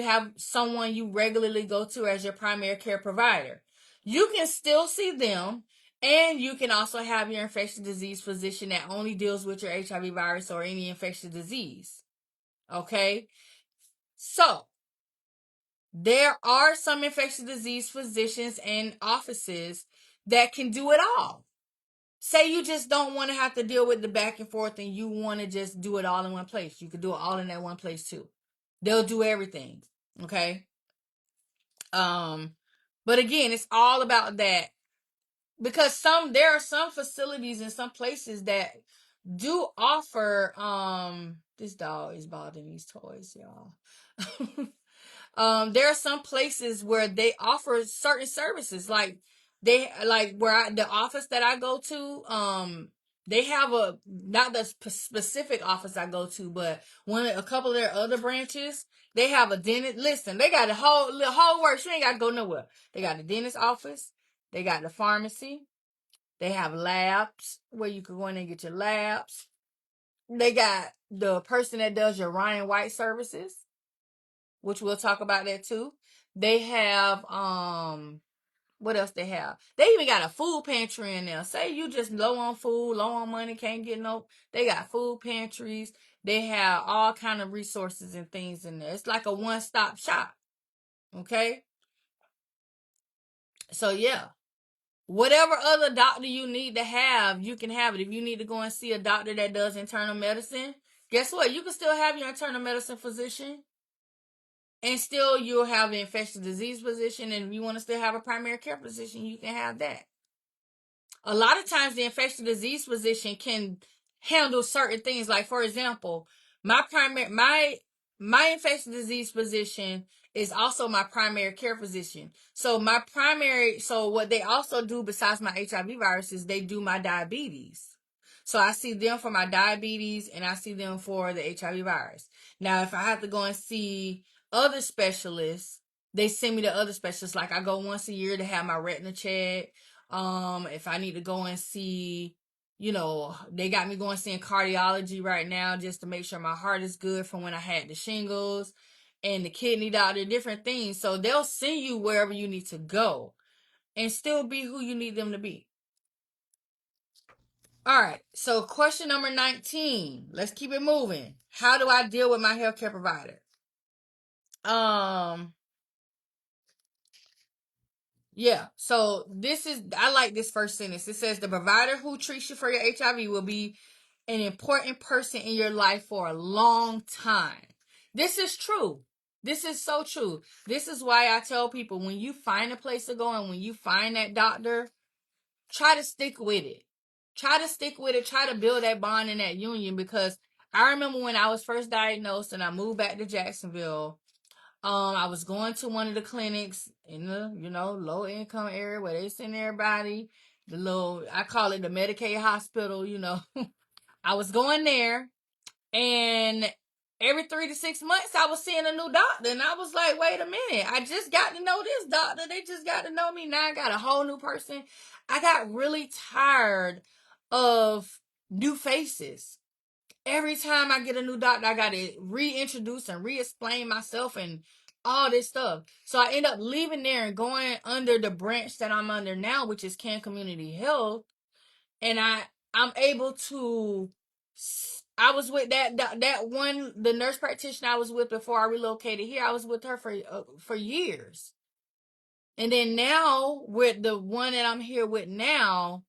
have someone you regularly go to as your primary care provider. You can still see them, and you can also have your infectious disease physician that only deals with your HIV virus or any infectious disease. Okay? So, there are some infectious disease physicians and offices that can do it all. Say you just don't want to have to deal with the back and forth and you want to just do it all in one place. You could do it all in that one place too. They'll do everything. Okay. But again, it's all about that, because there are some facilities and some places that do offer this dog is bothering these toys, y'all. There are some places where they offer certain services, like the office that I go to, they have not the specific office I go to, but a couple of their other branches, they have a dentist. Listen, they got a whole works. You ain't got to go nowhere. They got a dentist office. They got the pharmacy. They have labs where you can go in and get your labs. They got the person that does your Ryan White services, which we'll talk about that too. They have what else they have? They even got a food pantry in there. Say you just low on food, low on money, can't get no. They got food pantries. They have all kind of resources and things in there. It's like a one-stop shop. Okay, so yeah, whatever other doctor you need to have, you can have it. If you need to go and see a doctor that does internal medicine, guess what? You can still have your internal medicine physician, and still you'll have an infectious disease physician. And if you want to still have a primary care physician, you can have that. A lot of times the infectious disease physician can handle certain things. Like, for example, my infectious disease physician is also my primary care physician. So what they also do besides my HIV virus is they do my diabetes. So I see them for my diabetes and I see them for the HIV virus. Now, if I have to go and see other specialists, they send me to other specialists. Like, I go once a year to have my retina checked. If I need to go and see, they got me going seeing cardiology right now just to make sure my heart is good from when I had the shingles, and the kidney doctor, different things. So they'll send you wherever you need to go and still be who you need them to be. All right. So question number 19. Let's keep it moving. How do I deal with my healthcare provider? Yeah, so I like this first sentence. It says the provider who treats you for your HIV will be an important person in your life for a long time. This is true. This is so true. This is why I tell people, when you find a place to go and when you find that doctor, try to stick with it. Try to stick with it. Try to build that bond and that union, because I remember when I was first diagnosed and I moved back to Jacksonville. I was going to one of the clinics in the, low income area where they send everybody. I call it the Medicaid hospital, I was going there, and every 3 to 6 months I was seeing a new doctor, and I was like, wait a minute, I just got to know this doctor. They just got to know me. Now I got a whole new person. I got really tired of new faces. Every time I get a new doctor, I got to reintroduce and re-explain myself and all this stuff. So I end up leaving there and going under the branch that I'm under now, which is Can Community Health. And I'm able to. I was with the nurse practitioner I was with before I relocated here. I was with her for years. And then now with the one that I'm here with now,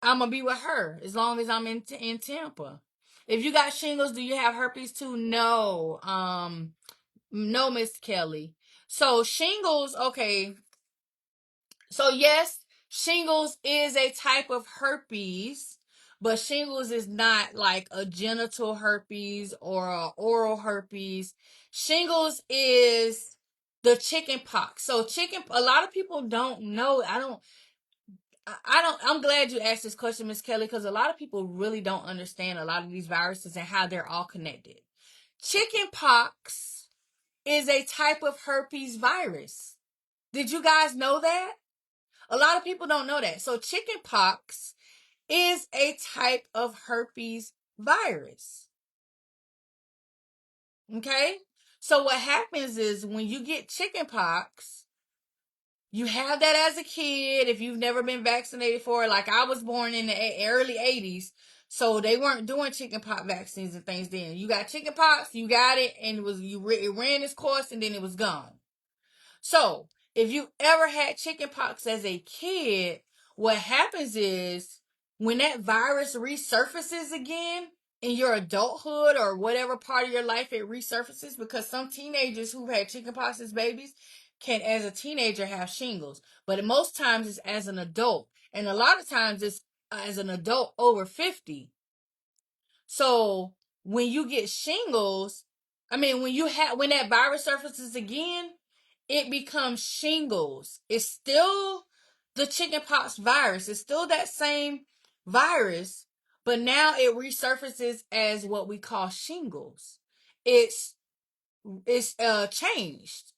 I'm gonna be with her as long as I'm in Tampa. If you got shingles, do you have herpes too? No. No, Miss Kelly. So shingles, okay. So yes, shingles is a type of herpes, but shingles is not like a genital herpes or a oral herpes. Shingles is the chicken pox. So a lot of people don't know. I'm glad you asked this question, Miss Kelly, because a lot of people really don't understand a lot of these viruses and how they're all connected. Chicken pox is a type of herpes virus. Did you guys know that? A lot of people don't know that. So chicken pox is a type of herpes virus. Okay? So what happens is when you get chicken pox, you have that as a kid if you've never been vaccinated for it. Like, I was born in the early 80s, so they weren't doing chickenpox vaccines and things then. You got chickenpox, you got it, and it ran its course, and then it was gone. So, if you ever had chickenpox as a kid, what happens is when that virus resurfaces again in your adulthood or whatever part of your life it resurfaces, because some teenagers who had chickenpox as babies can, as a teenager, have shingles, but most times it's as an adult, and a lot of times it's as an adult over 50. So when you get shingles, when that virus surfaces again, it becomes shingles. It's still the chickenpox virus. It's still that same virus, but now it resurfaces as what we call shingles. It's changed.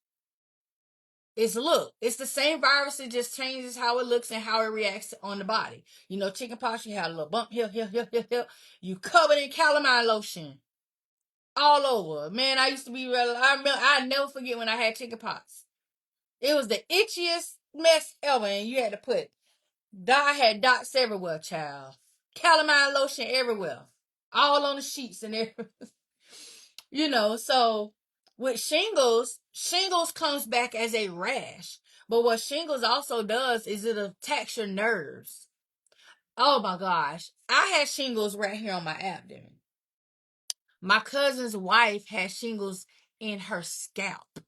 It's look. It's the same virus. It just changes how it looks and how it reacts on the body. You know, chickenpox, you had a little bump here, here, here, here, here. You covered in calamine lotion all over. Man, I used to be real. I never forget when I had chickenpox. It was the itchiest mess ever, and you had to put. I had dots everywhere, child. Calamine lotion everywhere, all on the sheets and everything. You know, so with shingles, shingles comes back as a rash. But what shingles also does is it attacks your nerves. Oh my gosh. I had shingles right here on my abdomen. My cousin's wife had shingles in her scalp.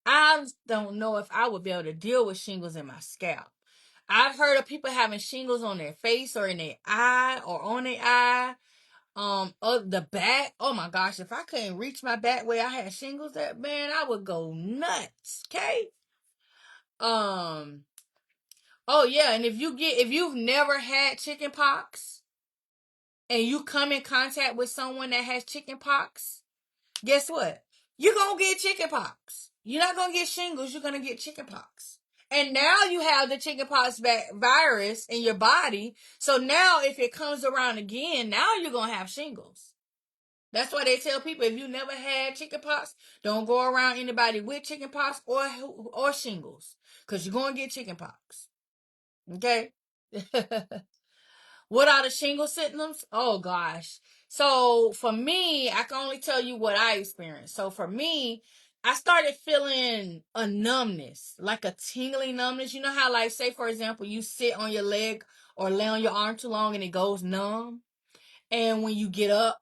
I don't know if I would be able to deal with shingles in my scalp. I've heard of people having shingles on their face or in their eye or on their eye. The back. Oh my gosh, if I couldn't reach my back where I had shingles at, man, I would go nuts. Okay. Um. Oh yeah, and if you've never had chicken pox and you come in contact with someone that has chicken pox, guess what? You're gonna get chicken pox. You're not gonna get shingles. You're gonna get chicken pox. And now you have the chickenpox virus in your body. So now if it comes around again, now you're gonna have shingles. That's why they tell people if you never had chickenpox, don't go around anybody with chickenpox or shingles, because you're gonna get chickenpox. Okay. What are the shingle symptoms? Oh gosh. So for me, I can only tell you what I experienced. So for me, I started feeling a numbness, like a tingling numbness. You know how, like, say for example, you sit on your leg or lay on your arm too long and it goes numb, and when you get up,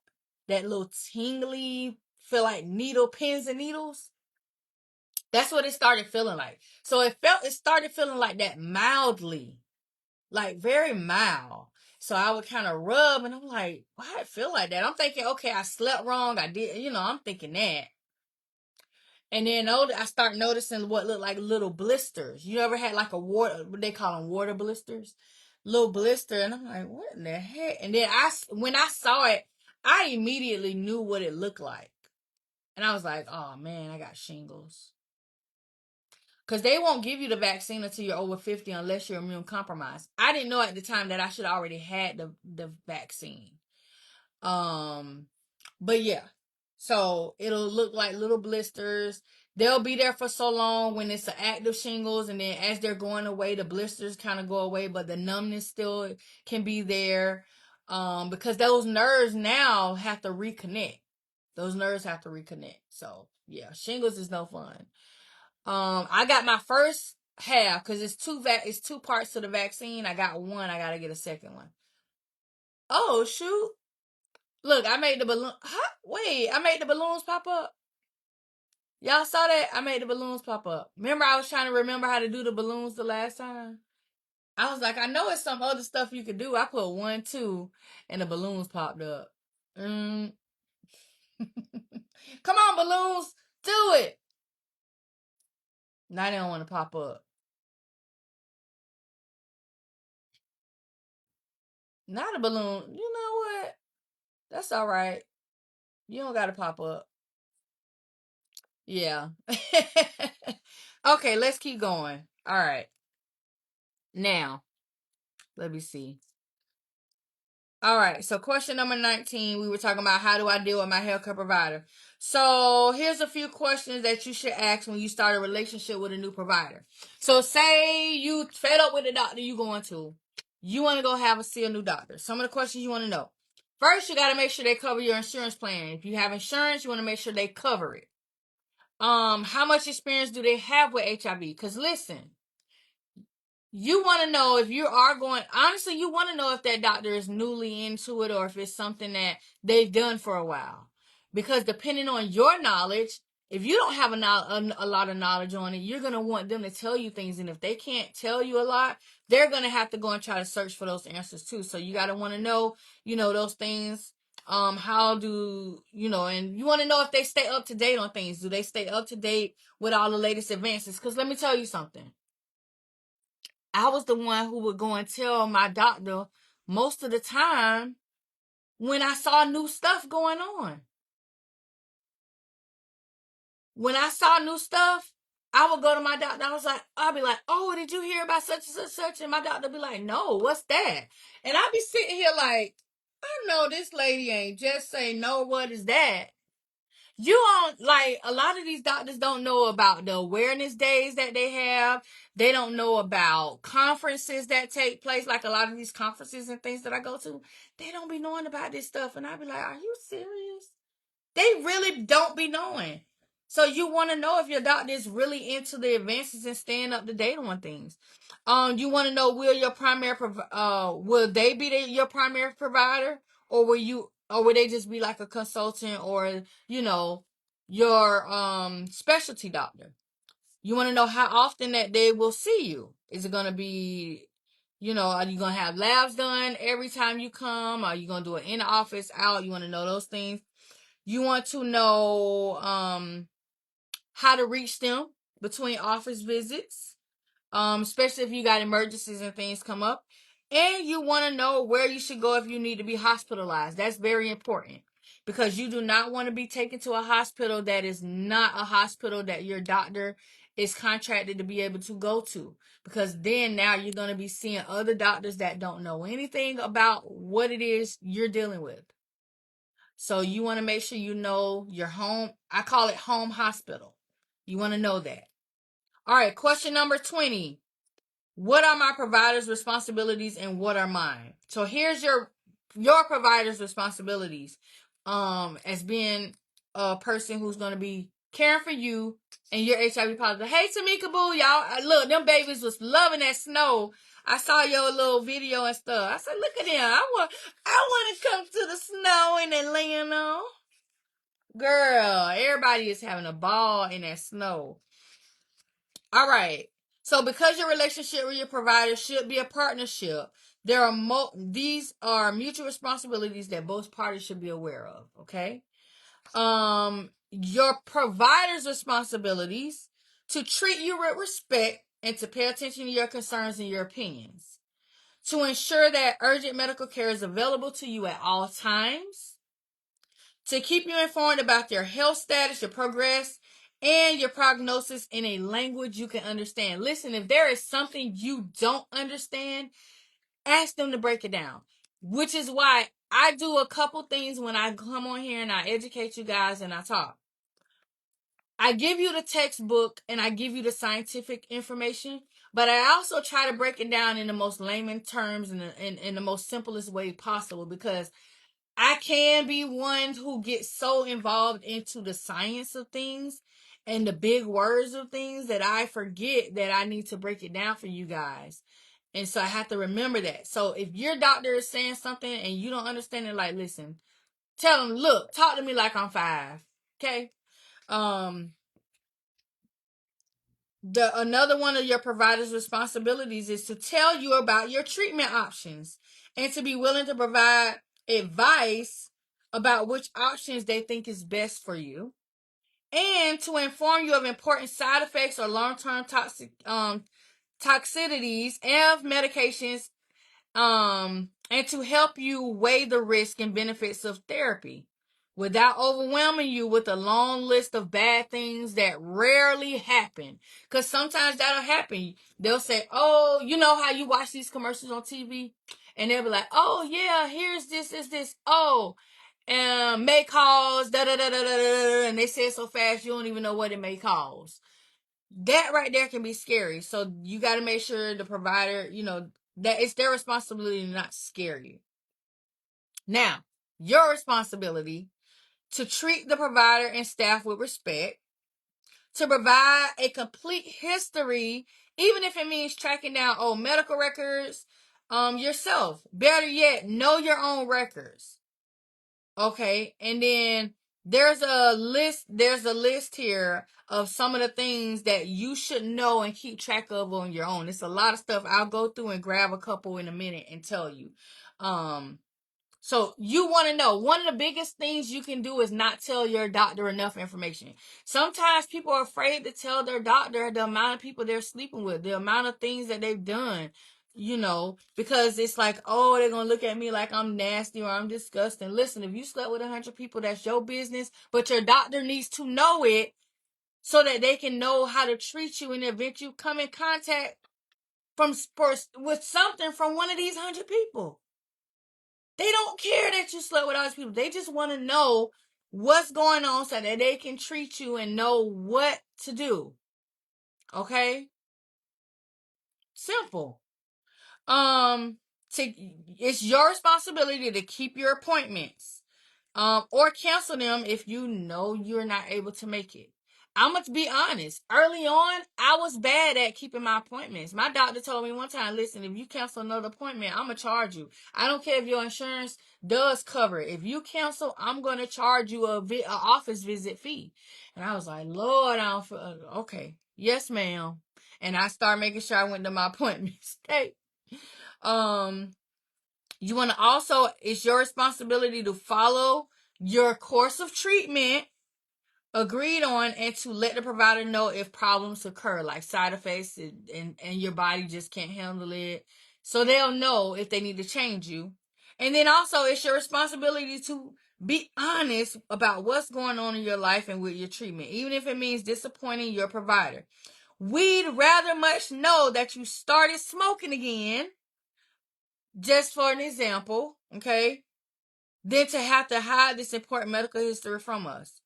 that little tingly feel like pins and needles. That's what it started feeling like. So it started feeling like that mildly, like very mild. So I would kind of rub, and I'm like, why I feel like that? I'm thinking, okay, I slept wrong. I did, I'm thinking that. And then I start noticing what looked like little blisters. You ever had like what they call them, water blisters? Little blister. And I'm like, what in the heck? And then when I saw it, I immediately knew what it looked like. And I was like, oh man, I got shingles. Because they won't give you the vaccine until you're over 50 unless you're immune compromised. I didn't know at the time that I should already had the vaccine. But yeah. So it'll look like little blisters. They'll be there for so long when it's an active shingles, and then as they're going away, the blisters kind of go away, but the numbness still can be there. Because those nerves now have to reconnect. Those nerves have to reconnect. So yeah, shingles is no fun. I got my first half because it's two parts to the vaccine. I got one. I gotta get a second one. Oh shoot! Look, I made the balloon. Huh? Wait, I made the balloons pop up. Y'all saw that? I made the balloons pop up. Remember, I was trying to remember how to do the balloons the last time. I was like, I know it's some other stuff you could do. I put 1, 2, and the balloons popped up. Mm. Come on, balloons, do it. Now they don't want to pop up. Not a balloon. You know what? That's all right. You don't got to pop up. Yeah. Okay, let's keep going. All right. Now, let me see. All right. So, question number 19, we were talking about how do I deal with my healthcare provider. So, here's a few questions that you should ask when you start a relationship with a new provider. So, say you fed up with the doctor you going to. You want to go see a new doctor. Some of the questions you want to know. First, you got to make sure they cover your insurance plan. If you have insurance, you want to make sure they cover it. How much experience do they have with HIV? Because listen, you want to know if you are going, honestly, you want to know if that doctor is newly into it or if it's something that they've done for a while. Because depending on your knowledge, if you don't have a lot of knowledge on it, you're going to want them to tell you things. And if they can't tell you a lot, they're going to have to go and try to search for those answers too. So you got to want to know, those things. How do, and you want to know if they stay up to date on things. Do they stay up to date with all the latest advances? Because let me tell you something. I was the one who would go and tell my doctor most of the time when I saw new stuff going on. When I saw new stuff, I would go to my doctor. I'll be like, oh, did you hear about such and such? And my doctor be like, no, what's that? And I'll be sitting here like, I know this lady ain't just say no, what is that? You don't, like, a lot of these doctors don't know about the awareness days that they have. They don't know about conferences that take place, like a lot of these conferences and things that I go to. They don't be knowing about this stuff. And I be like, are you serious? They really don't be knowing. So you want to know if your doctor is really into the advances and staying up to date on things. You want to know, will they be your primary provider, or will they just be like a consultant, or your specialty doctor? You want to know how often that they will see you. Is it going to be, are you going to have labs done every time you come? Are you going to do it in the office, out? You want to know those things. You want to know how to reach them between office visits, especially if you got emergencies and things come up. And you want to know where you should go if you need to be hospitalized. That's very important, because you do not want to be taken to a hospital that is not a hospital that your doctor is contracted to be able to go to. Because then now you're going to be seeing other doctors that don't know anything about what it is you're dealing with. So you want to make sure you know your home. I call it home hospital. You want to know that. All right, question number 20. What are my provider's responsibilities and what are mine? So here's your provider's responsibilities. As being a person who's going to be caring for you and your HIV positive. Hey, Tamika Boo, y'all. Look, them babies was loving that snow. I saw your little video and stuff. I said, look at them. I want to come to the snow in Atlanta. Girl, everybody is having a ball in that snow. All right. So because your relationship with your provider should be a partnership, these are mutual responsibilities that both parties should be aware of, okay? Your provider's responsibilities to treat you with respect and to pay attention to your concerns and your opinions. To ensure that urgent medical care is available to you at all times. To keep you informed about your health status, your progress, and your prognosis in a language you can understand. Listen, if there is something you don't understand, ask them to break it down. Which is why I do a couple things when I come on here and I educate you guys and I talk. I give you the textbook and I give you the scientific information, but I also try to break it down in the most layman terms and in the most simplest way possible, because I can be one who gets so involved into the science of things and the big words of things that I forget that I need to break it down for you guys. And so I have to remember that. So if your doctor is saying something and you don't understand it, like, listen, tell them, look, talk to me like I'm 5. Okay? Another one of your provider's responsibilities is to tell you about your treatment options and to be willing to provide advice about which options they think is best for you, and to inform you of important side effects or long-term toxicities of medications, and to help you weigh the risk and benefits of therapy without overwhelming you with a long list of bad things that rarely happen. Because sometimes that'll happen. They'll say, oh, you know how you watch these commercials on TV? And they'll be like, oh, yeah, here's this, is this. Oh, may cause, da da da da da da. And they say it so fast, you don't even know what it may cause. That right there can be scary. So you got to make sure the provider, that it's their responsibility to not scare you. Now, your responsibility to treat the provider and staff with respect, to provide a complete history, even if it means tracking down old medical records, yourself. Better yet, know your own records. Okay, and then there's a list here of some of the things that you should know and keep track of on your own. It's a lot of stuff. I'll go through and grab a couple in a minute and tell you. So you want to know, one of the biggest things you can do is not tell your doctor enough information. Sometimes people are afraid to tell their doctor the amount of people they're sleeping with, the amount of things that they've done, because it's like, oh, they're going to look at me like I'm nasty or I'm disgusting. Listen, if you slept with 100 people, that's your business, but your doctor needs to know it. so that they can know how to treat you in the event you come in contact with something from one of these 100 people. They don't care that you slept with all these people. They just want to know what's going on so that they can treat you and know what to do. Okay? Simple. It's your responsibility to keep your appointments. Or cancel them if you know you're not able to make it. I'm going to be honest. Early on, I was bad at keeping my appointments. My doctor told me one time, listen, if you cancel another appointment, I'm going to charge you. I don't care if your insurance does cover it. If you cancel, I'm going to charge you a office visit fee. And I was like, Lord, I don't feel, okay. Yes, ma'am. And I started making sure I went to my appointments. Hey. You want to also, it's your responsibility to follow your course of treatment agreed on and to let the provider know if problems occur, like side effects and your body just can't handle it. So they'll know if they need to change you. And then also, it's your responsibility to be honest about what's going on in your life and with your treatment, even if it means disappointing your provider. We'd rather much know that you started smoking again, just for an example, okay, than to have to hide this important medical history from us.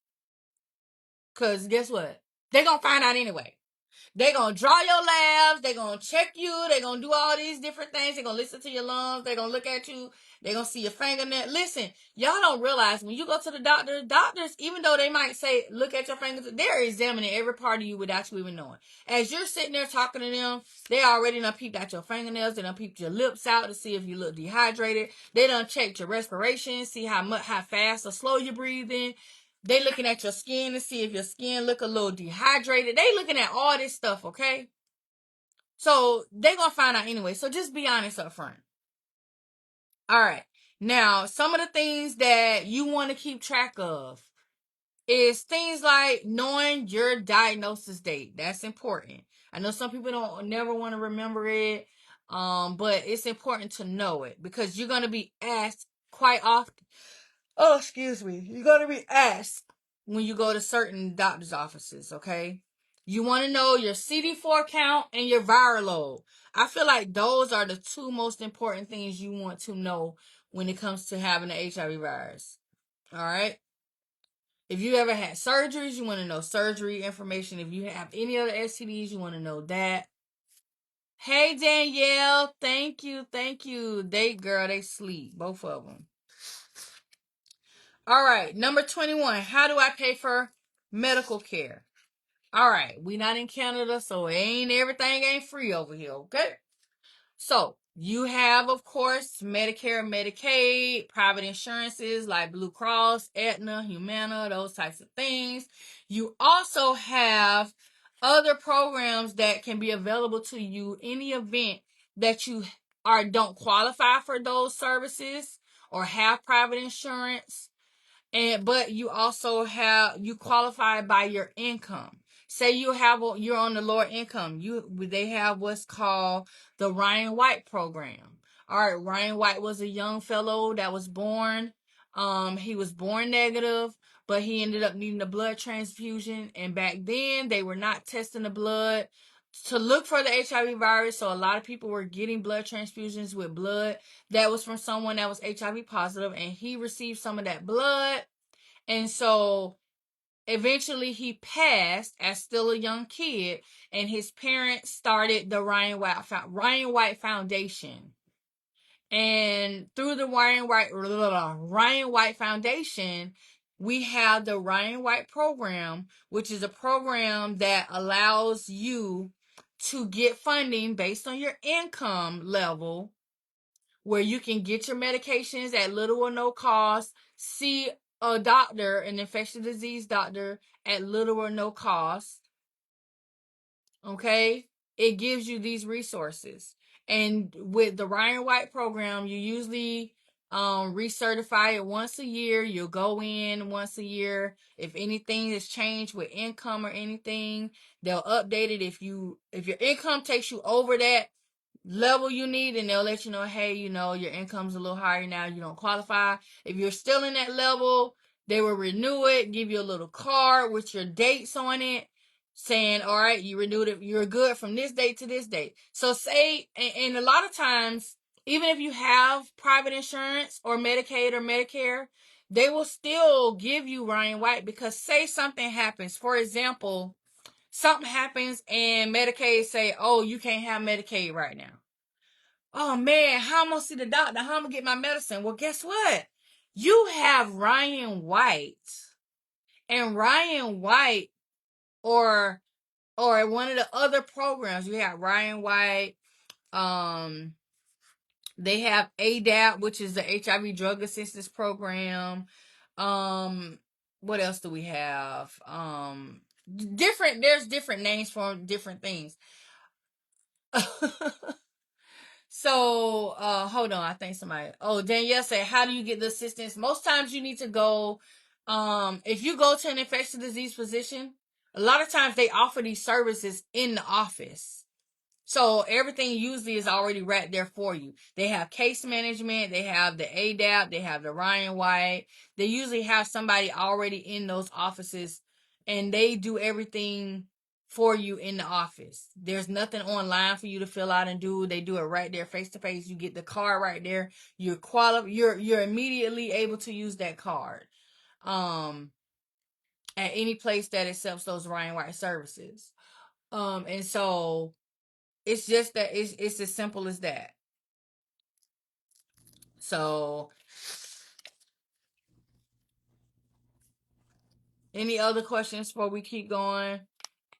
Because guess what? They're going to find out anyway. They're going to draw your labs. They're going to check you. They're going to do all these different things. They're going to listen to your lungs. They're going to look at you. They're going to see your fingernail. Listen, y'all don't realize when you go to the doctor, doctors, even though they might say, look at your fingers, they're examining every part of you without you even knowing. As you're sitting there talking to them, they already done peeped out your fingernails. They done peeped your lips out to see if you look dehydrated. They done checked your respiration, see how fast or slow you're breathing. They looking at your skin to see if your skin look a little dehydrated. They looking at all this stuff, okay? So they gonna find out anyway. So just be honest up front. All right. Now, some of the things that you want to keep track of is things like knowing your diagnosis date. That's important. I know some people don't never want to remember it, but it's important to know it because you're gonna be asked quite often. Oh, excuse me. You're going to be asked when you go to certain doctor's offices, okay? You want to know your CD4 count and your viral load. I feel like those are the two most important things you want to know when it comes to having the HIV virus. All right? If you ever had surgeries, you want to know surgery information. If you have any other STDs, you want to know that. Hey, Danielle. Thank you. Thank you. They sleep. Both of them. All right, number 21. How do I pay for medical care? All right, we not in Canada, so everything ain't free over here, okay? So you have, of course, Medicare, Medicaid, private insurances like Blue Cross, Aetna, Humana, those types of things. You also have other programs that can be available to you in the event that you don't qualify for those services or have private insurance. But you also you qualify by your income. Say you're on the lower income. They have what's called the Ryan White program. All right, Ryan White was a young fellow that was born. He was born negative, but he ended up needing a blood transfusion. And back then, they were not testing the blood to look for the HIV virus. So a lot of people were getting blood transfusions with blood that was from someone that was HIV positive, and he received some of that blood. And so eventually he passed as still a young kid, and his parents started the Ryan White Foundation. And through the Ryan White Foundation, we have the Ryan White program, which is a program that allows you to get funding based on your income level, where you can get your medications at little or no cost, see a doctor, an infectious disease doctor, at little or no cost. Okay? It gives you these resources. And with the Ryan White program, you usually recertify it once a year. You'll go in once a year. If anything has changed with income or anything, they'll update it. If your income takes you over that level you need, and they'll let you know, hey, your income's a little higher now, you don't qualify. If you're still in that level, they will renew it, give you a little card with your dates on it, saying, all right, you renewed it, you're good from this date to this date. So say, and a lot of times, even if you have private insurance or Medicaid or Medicare, they will still give you Ryan White, because say something happens. For example, something happens and Medicaid say, oh, you can't have Medicaid right now. Oh man, how am I gonna see the doctor? How am I gonna get my medicine? Well, guess what? You have Ryan White, and Ryan White, or one of the other programs. You have Ryan White. Um, they have ADAP, which is the HIV Drug Assistance Program. What else do we have? Different. There's different names for different things. So, hold on. I think somebody. Oh, Danielle said, "How do you get the assistance?" Most times, you need to go. If you go to an infectious disease physician, a lot of times they offer these services in the office. So everything usually is already right there for you. They have case management, they have the ADAP, they have the Ryan White. They usually have somebody already in those offices, and they do everything for you in the office. There's nothing online for you to fill out and do. They do it right there face to face. You get the card right there. You're immediately able to use that card. At any place that accepts those Ryan White services. And so it's just that it's as simple as that. So, any other questions before we keep going?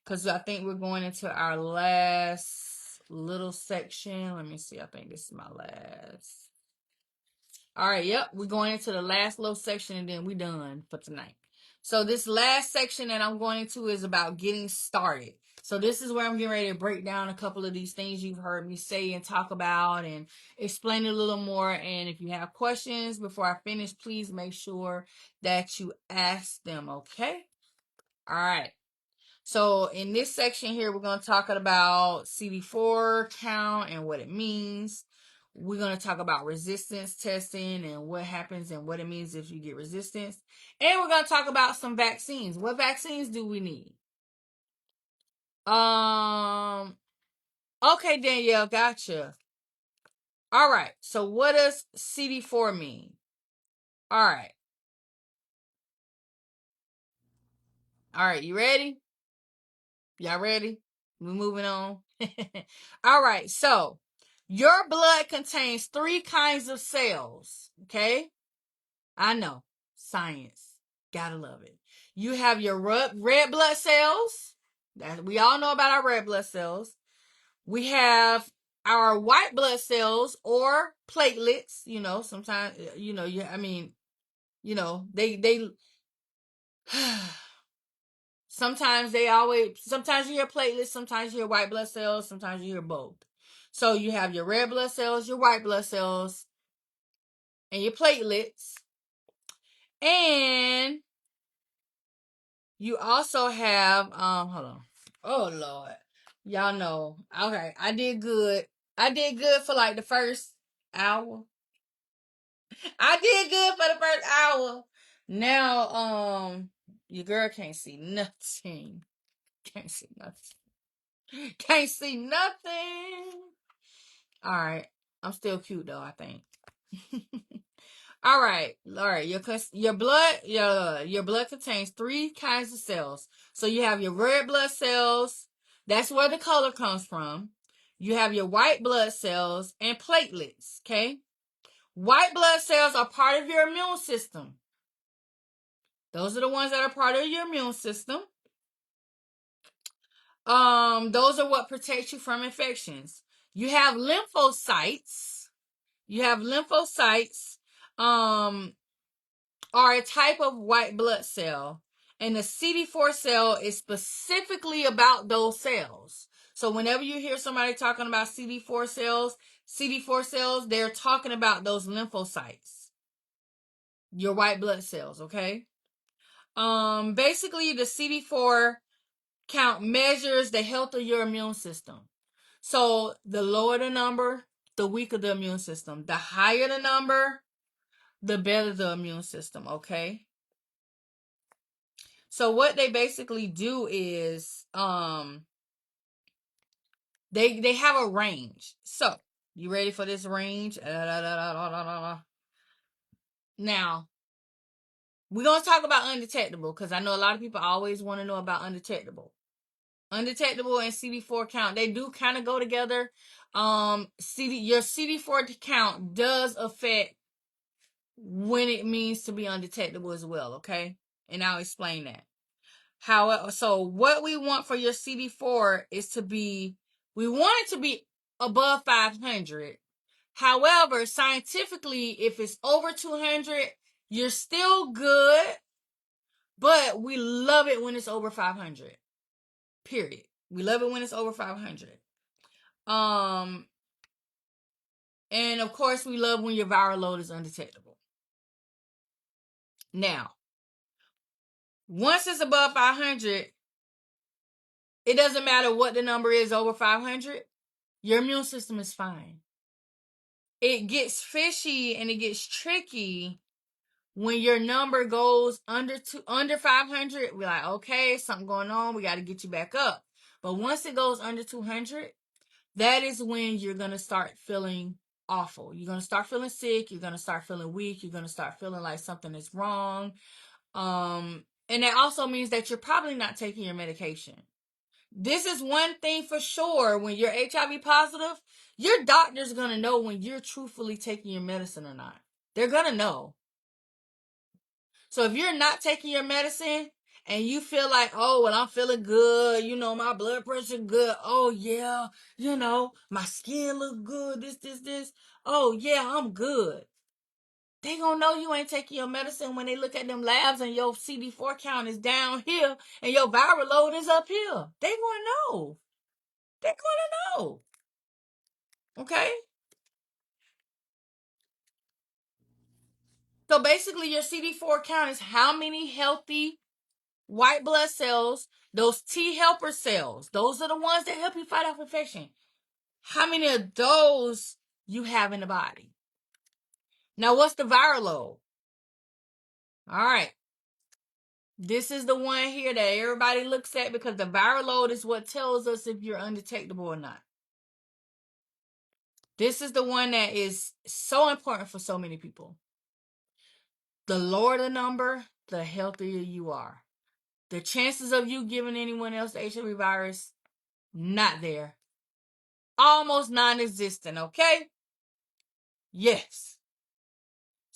Because I think we're going into our last little section. Let me see. I think this is my last. All right. Yep. We're going into the last little section, and then we're done for tonight. So this last section that I'm going into is about getting started. So this is where I'm getting ready to break down a couple of these things you've heard me say and talk about, and explain it a little more. And if you have questions before I finish, please make sure that you ask them. Okay. All right. So in this section here, we're going to talk about CD4 count and what it means. We're going to talk about resistance testing and what happens and what it means if you get resistance. And we're going to talk about some vaccines. What vaccines do we need? Okay, Danielle, gotcha. All right. So what does CD4 mean? All right. All right. You ready? Y'all ready? We're moving on. All right. So your blood contains 3 kinds of cells. Okay. I know. Science. Gotta love it. You have your red blood cells. That we all know about our red blood cells. We have our white blood cells or platelets. You know, sometimes, I mean, they sometimes sometimes you hear platelets, sometimes you hear white blood cells, sometimes you hear both. So you have your red blood cells, your white blood cells, and your platelets. And you also have, hold on. Oh Lord. Y'all know. Okay, I did good. I did good for like the first hour. I did good for the first hour. Now, your girl can't see nothing. Can't see nothing. Can't see nothing. All right. I'm still cute though, I think. All right. Your blood contains 3 kinds of cells. So you have your red blood cells. That's where the color comes from. You have your white blood cells and platelets. Okay. White blood cells are part of your immune system. Those are the ones that are part of your immune system. Those are what protect you from infections. You have lymphocytes. Are a type of white blood cell, and the CD4 cell is specifically about those cells. So whenever you hear somebody talking about CD4 cells, they're talking about those lymphocytes, your white blood cells, okay? Basically the CD4 count measures the health of your immune system. So the lower the number, the weaker the immune system. The higher the number, the better the immune system, okay? So what they basically do is they have a range. So you ready for this range? Now we're gonna talk about undetectable because I know a lot of people always want to know about undetectable. Undetectable and CD4 count, they do kind of go together. Your CD4 count does affect when it means to be undetectable as well, okay? And I'll explain that. However, so what we want for your CD4 is we want it to be above 500. However, scientifically, if it's over 200, you're still good, but we love it when it's over 500. Period. We love it when it's over 500. And of course, we love when your viral load is undetectable. Now, once it's above 500, it doesn't matter what the number is over 500. Your immune system is fine. It gets fishy and it gets tricky when your number goes under 500. We're like, okay, something going on. We got to get you back up. But once it goes under 200, that is when you're going to start feeling awful. You're going to start feeling sick. You're going to start feeling weak. You're going to start feeling like something is wrong. And that also means that you're probably not taking your medication. This is one thing for sure. When you're HIV positive, your doctor's going to know when you're truthfully taking your medicine or not. They're going to know. So if you're not taking your medicine and you feel like, oh, well, I'm feeling good, my blood pressure good. Oh, yeah, my skin look good, this. Oh, yeah, I'm good. They gonna know you ain't taking your medicine when they look at them labs and your CD4 count is down here and your viral load is up here. They gonna know. They're gonna know. Okay? So basically your CD4 count is how many healthy white blood cells, those T helper cells, those are the ones that help you fight off infection. How many of those you have in the body? Now what's the viral load? All right. This is the one here that everybody looks at because the viral load is what tells us if you're undetectable or not. This is the one that is so important for so many people. The lower the number, the healthier you are. The chances of you giving anyone else the HIV virus, not there. Almost non-existent, okay? Yes.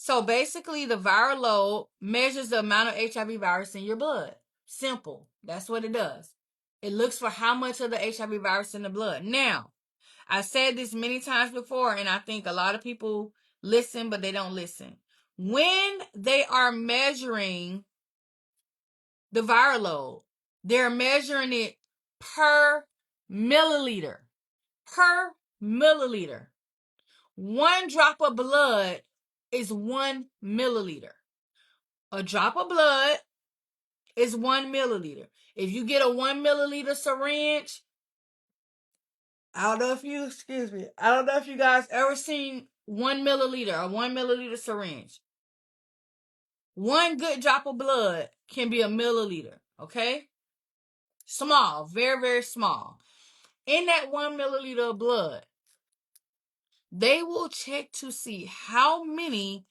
So basically, the viral load measures the amount of HIV virus in your blood. Simple. That's what it does. It looks for how much of the HIV virus in the blood. Now, I said this many times before, and I think a lot of people listen, but they don't listen. When they are measuring the viral load, they're measuring it per milliliter. Per milliliter. 1 drop of blood is 1 milliliter. A drop of blood is 1 milliliter. If you get a 1 milliliter syringe, I don't know if you guys ever seen 1 milliliter, a 1 milliliter syringe. 1 good drop of blood can be a milliliter, okay? Small, very, very small. In that 1 milliliter of blood, they will check to see how many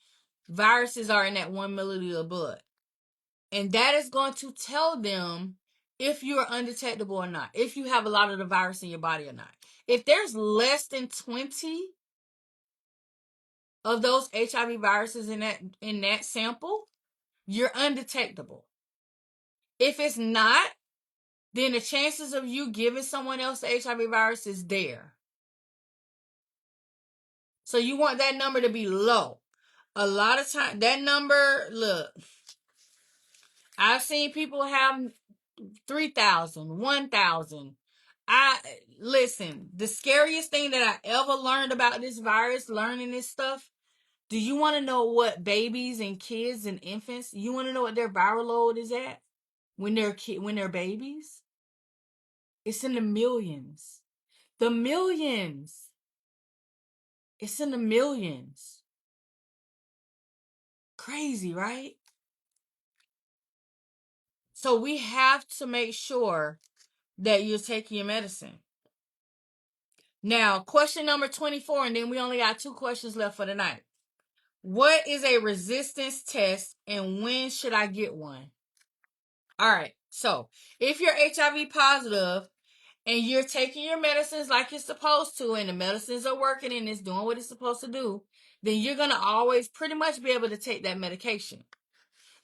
viruses are in that 1 milliliter of blood. And that is going to tell them if you're undetectable or not, if you have a lot of the virus in your body or not. If there's less than 20 of those HIV viruses in that sample, you're undetectable. If it's not, then the chances of you giving someone else the HIV virus is there. So you want that number to be low. A lot of times, that number, look, I've seen people have 3,000, 1,000. Listen, the scariest thing that I ever learned about this virus, learning this stuff, do you want to know what babies and kids and infants, you want to know what their viral load is at when they're babies? It's in the millions. The millions. It's in the millions. Crazy, right? So we have to make sure that you're taking your medicine. Now, question number 24, and then we only got 2 questions left for the night. What is a resistance test and when should I get one? All right. So, if you're HIV positive and you're taking your medicines like you're supposed to, and the medicines are working and it's doing what it's supposed to do, then you're going to always pretty much be able to take that medication.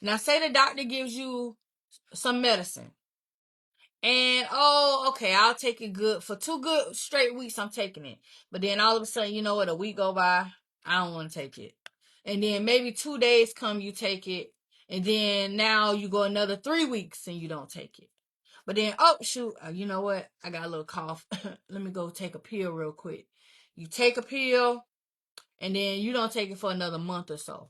Now, say the doctor gives you some medicine. And, oh, okay, I'll take it good. For 2 good straight weeks, I'm taking it. But then all of a sudden, you know what, a week go by, I don't want to take it. And then maybe 2 days come, you take it. And then now you go another 3 weeks and you don't take it. But then, oh, shoot, you know what, I got a little cough. Let me go take a pill real quick. You take a pill, and then you don't take it for another month or so.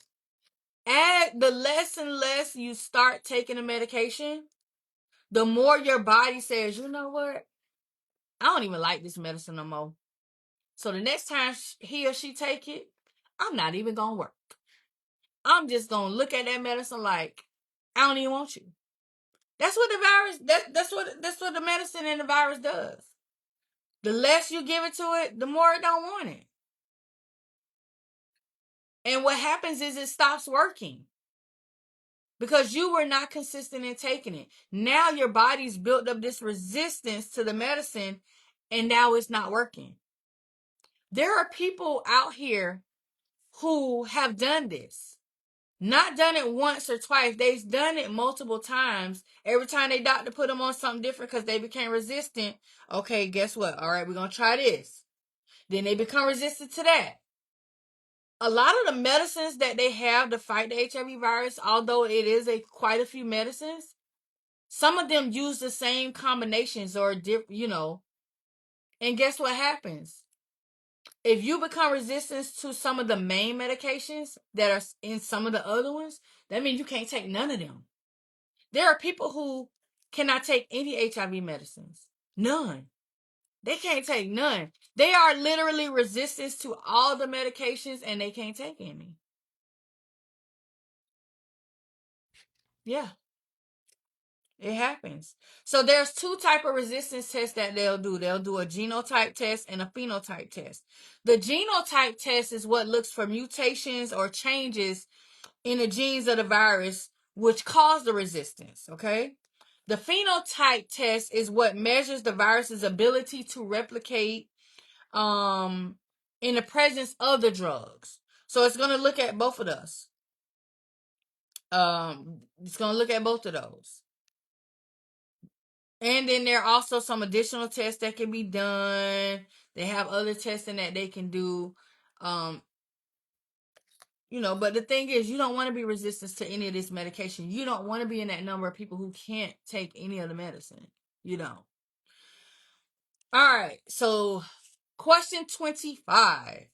The less and less you start taking the medication, the more your body says, you know what? I don't even like this medicine no more. So the next time he or she take it, I'm not even going to work. I'm just going to look at that medicine like, I don't even want you. That's what the virus, that's what the medicine and the virus does. The less you give it to it, the more it don't want it. And what happens is it stops working. Because you were not consistent in taking it. Now your body's built up this resistance to the medicine, and now it's not working. There are people out here who have done this. Not done it once or twice. They've done it multiple times. Every time they doctor put them on something different because they became resistant. Okay, guess what? All right, we're going to try this. Then they become resistant to that. A lot of the medicines that they have to fight the HIV virus, although it is quite a few medicines, some of them use the same combinations or, and guess what happens? If you become resistant to some of the main medications that are in some of the other ones, that means you can't take none of them. There are people who cannot take any HIV medicines. None. They can't take none. They are literally resistant to all the medications and they can't take any. Yeah. It happens. So there's 2 type of resistance tests that they'll do. They'll do a genotype test and a phenotype test. The genotype test is what looks for mutations or changes in the genes of the virus which cause the resistance, okay? The phenotype test is what measures the virus's ability to replicate in the presence of the drugs. So it's going to look at both of those. It's going to look at both of those. And then there are also some additional tests that can be done. They have other testing that they can do. But the thing is, you don't want to be resistant to any of this medication. You don't want to be in that number of people who can't take any of the medicine. You don't. All right. So, question 25.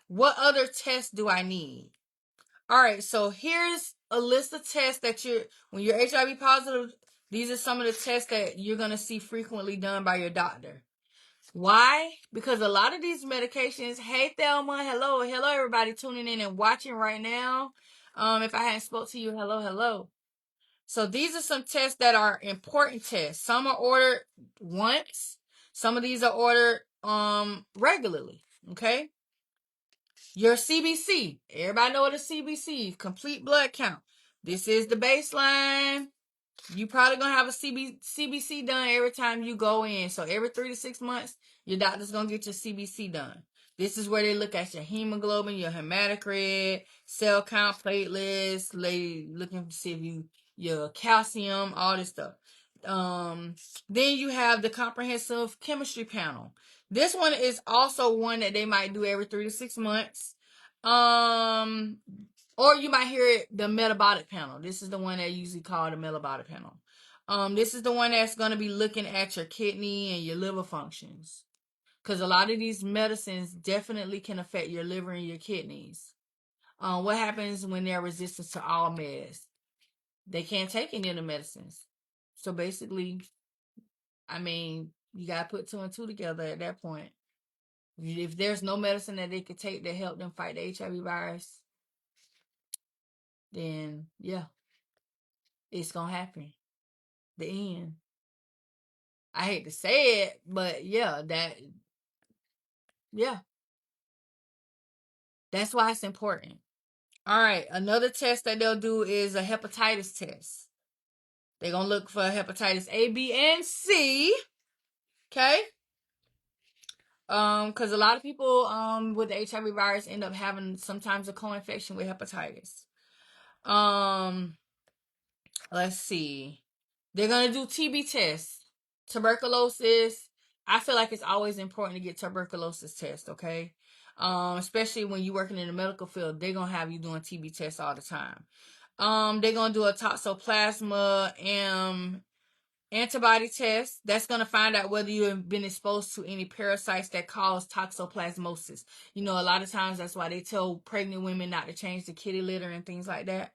What other tests do I need? All right. So, here's a list of tests that when you're HIV positive, these are some of the tests that you're going to see frequently done by your doctor. Why? Because a lot of these medications, hey Thelma, hello everybody tuning in and watching right now. If I hadn't spoke to you, hello. So these are some tests that are important tests. Some are ordered once. Some of these are ordered regularly. Okay. Your CBC. Everybody know what a CBC, complete blood count. This is the baseline. You probably gonna have a CBC done every time you go in. So every 3 to 6 months, your doctor's gonna get your CBC done. This is where they look at your hemoglobin, your hematocrit, cell count, platelets, looking to see if your calcium, all this stuff. Then you have the comprehensive chemistry panel. This one is also one that they might do every 3 to 6 months. Or you might hear it, the metabolic panel. This is the one that usually called the metabolic panel. This is the one that's going to be looking at your kidney and your liver functions. Because a lot of these medicines definitely can affect your liver and your kidneys. What happens when they're resistant to all meds? They can't take any of the medicines. So basically, you got to put 2 and 2 together at that point. If there's no medicine that they could take to help them fight the HIV virus, then yeah, it's going to happen. the end. I hate to say it, but yeah, yeah, that's why it's important. All right, another test that they'll do is a hepatitis test. They're gonna look for hepatitis A, B, and C. Okay. Because a lot of people with the HIV virus end up having sometimes a co-infection with hepatitis. Um, let's see. They're gonna do TB tests, tuberculosis. I feel like it's always important to get tuberculosis test. Okay. Especially when you're working in the medical field, they're gonna have you doing TB tests all the time. They're gonna do a toxoplasma antibody test. That's going to find out whether you have been exposed to any parasites that cause toxoplasmosis. You know, a lot of times that's why they tell pregnant women not to change the kitty litter and things like that.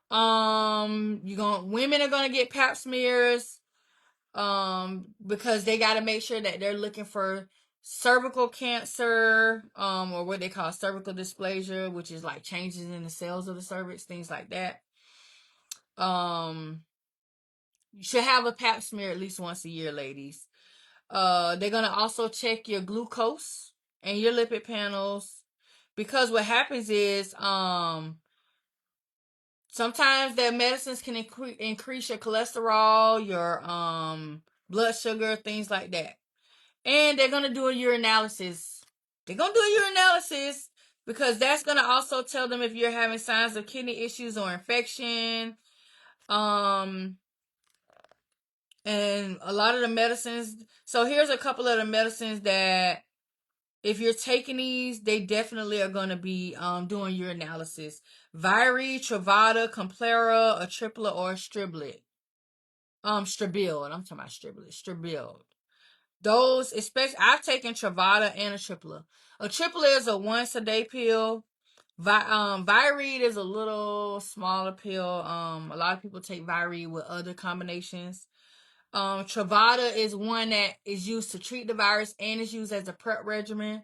Women are going to get pap smears because they got to make sure that they're looking for cervical cancer or what they call cervical dysplasia, which is like changes in the cells of the cervix, things like that. You should have a pap smear at least once a year, ladies. They're gonna also check your glucose and your lipid panels, because what happens is sometimes that medicines can increase your cholesterol, your blood sugar, things like that. And they're gonna do a urinalysis. They're gonna do a urinalysis because that's gonna also tell them if you're having signs of kidney issues or infection. And a lot of the medicines. So here's a couple of the medicines that if you're taking these, they definitely are going to be doing your analysis. Viri, Truvada, Complera, a triplet, or a striblet. Stribble. I'm talking about striblet. Stribble. Those, especially, I've taken Truvada and a triplet. A triplet is a once a day pill. Viri is a little smaller pill. A lot of people take Viri with other combinations. Truvada is one that is used to treat the virus and is used as a PrEP regimen.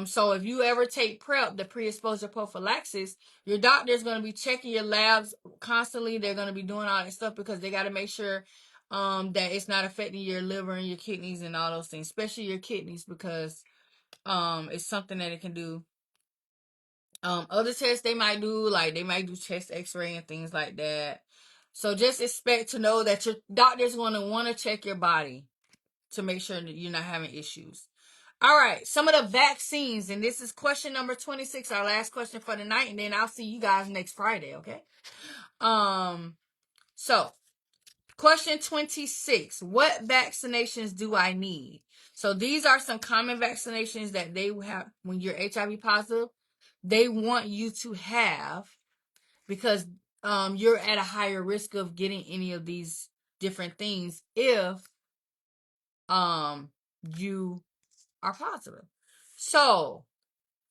So if you ever take PrEP, the pre-exposure prophylaxis, your doctor is going to be checking your labs constantly. They're going to be doing all that stuff because they got to make sure that it's not affecting your liver and your kidneys and all those things, especially your kidneys, because it's something that it can do. Other tests they might do, like they might do chest x-ray and things like that. So just expect to know that your doctor's going to want to check your body to make sure that you're not having issues. All right, some of the vaccines, and this is question number 26, our last question for the night, and then I'll see you guys next Friday, okay? So question 26, what vaccinations do I need? So these are some common vaccinations that they have when you're HIV positive. They want you to have because you're at a higher risk of getting any of these different things if you are positive. So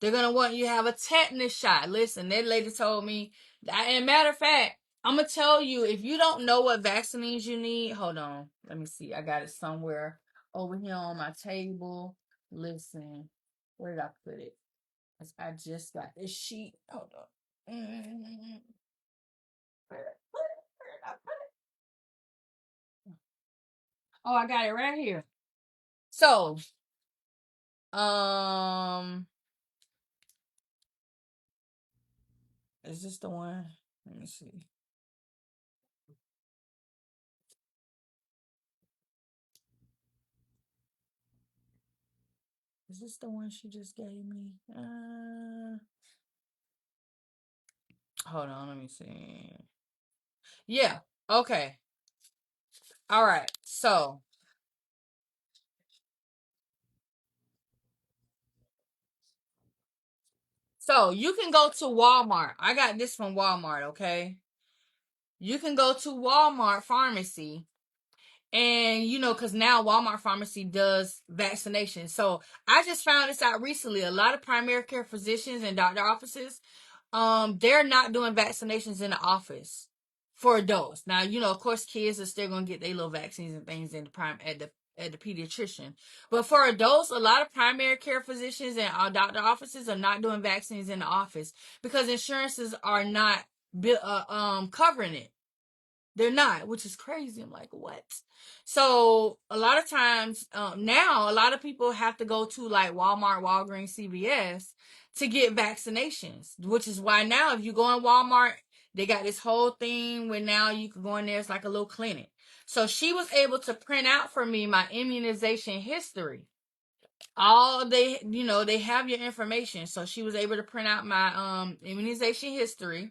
they're gonna want you to have a tetanus shot. Listen, that lady told me, and matter of fact, I'm gonna tell you, if you don't know what vaccines you need, hold on, let me see. I got it somewhere over here on my table. Listen, where did I put it? I just got this sheet. Hold on. Oh, I got it right here. So, is this the one? Let me see. Is this the one she just gave me? Hold on, let me see. Yeah. Okay. All right. So you can go to Walmart. I got this from Walmart, okay? You can go to Walmart pharmacy and because now Walmart pharmacy does vaccination. So I just found this out recently. A lot of primary care physicians and doctor offices, they're not doing vaccinations in the office for adults. Now, of course, kids are still gonna get their little vaccines and things in the at the pediatrician. But for adults, a lot of primary care physicians and doctor offices are not doing vaccines in the office because insurances are not covering it. They're not, which is crazy. I'm like, what? So a lot of times now, a lot of people have to go to like Walmart, Walgreens, CVS to get vaccinations, which is why now if you go in Walmart, they got this whole thing where now you can go in there. It's like a little clinic. So she was able to print out for me my immunization history. All they have your information. So she was able to print out my immunization history,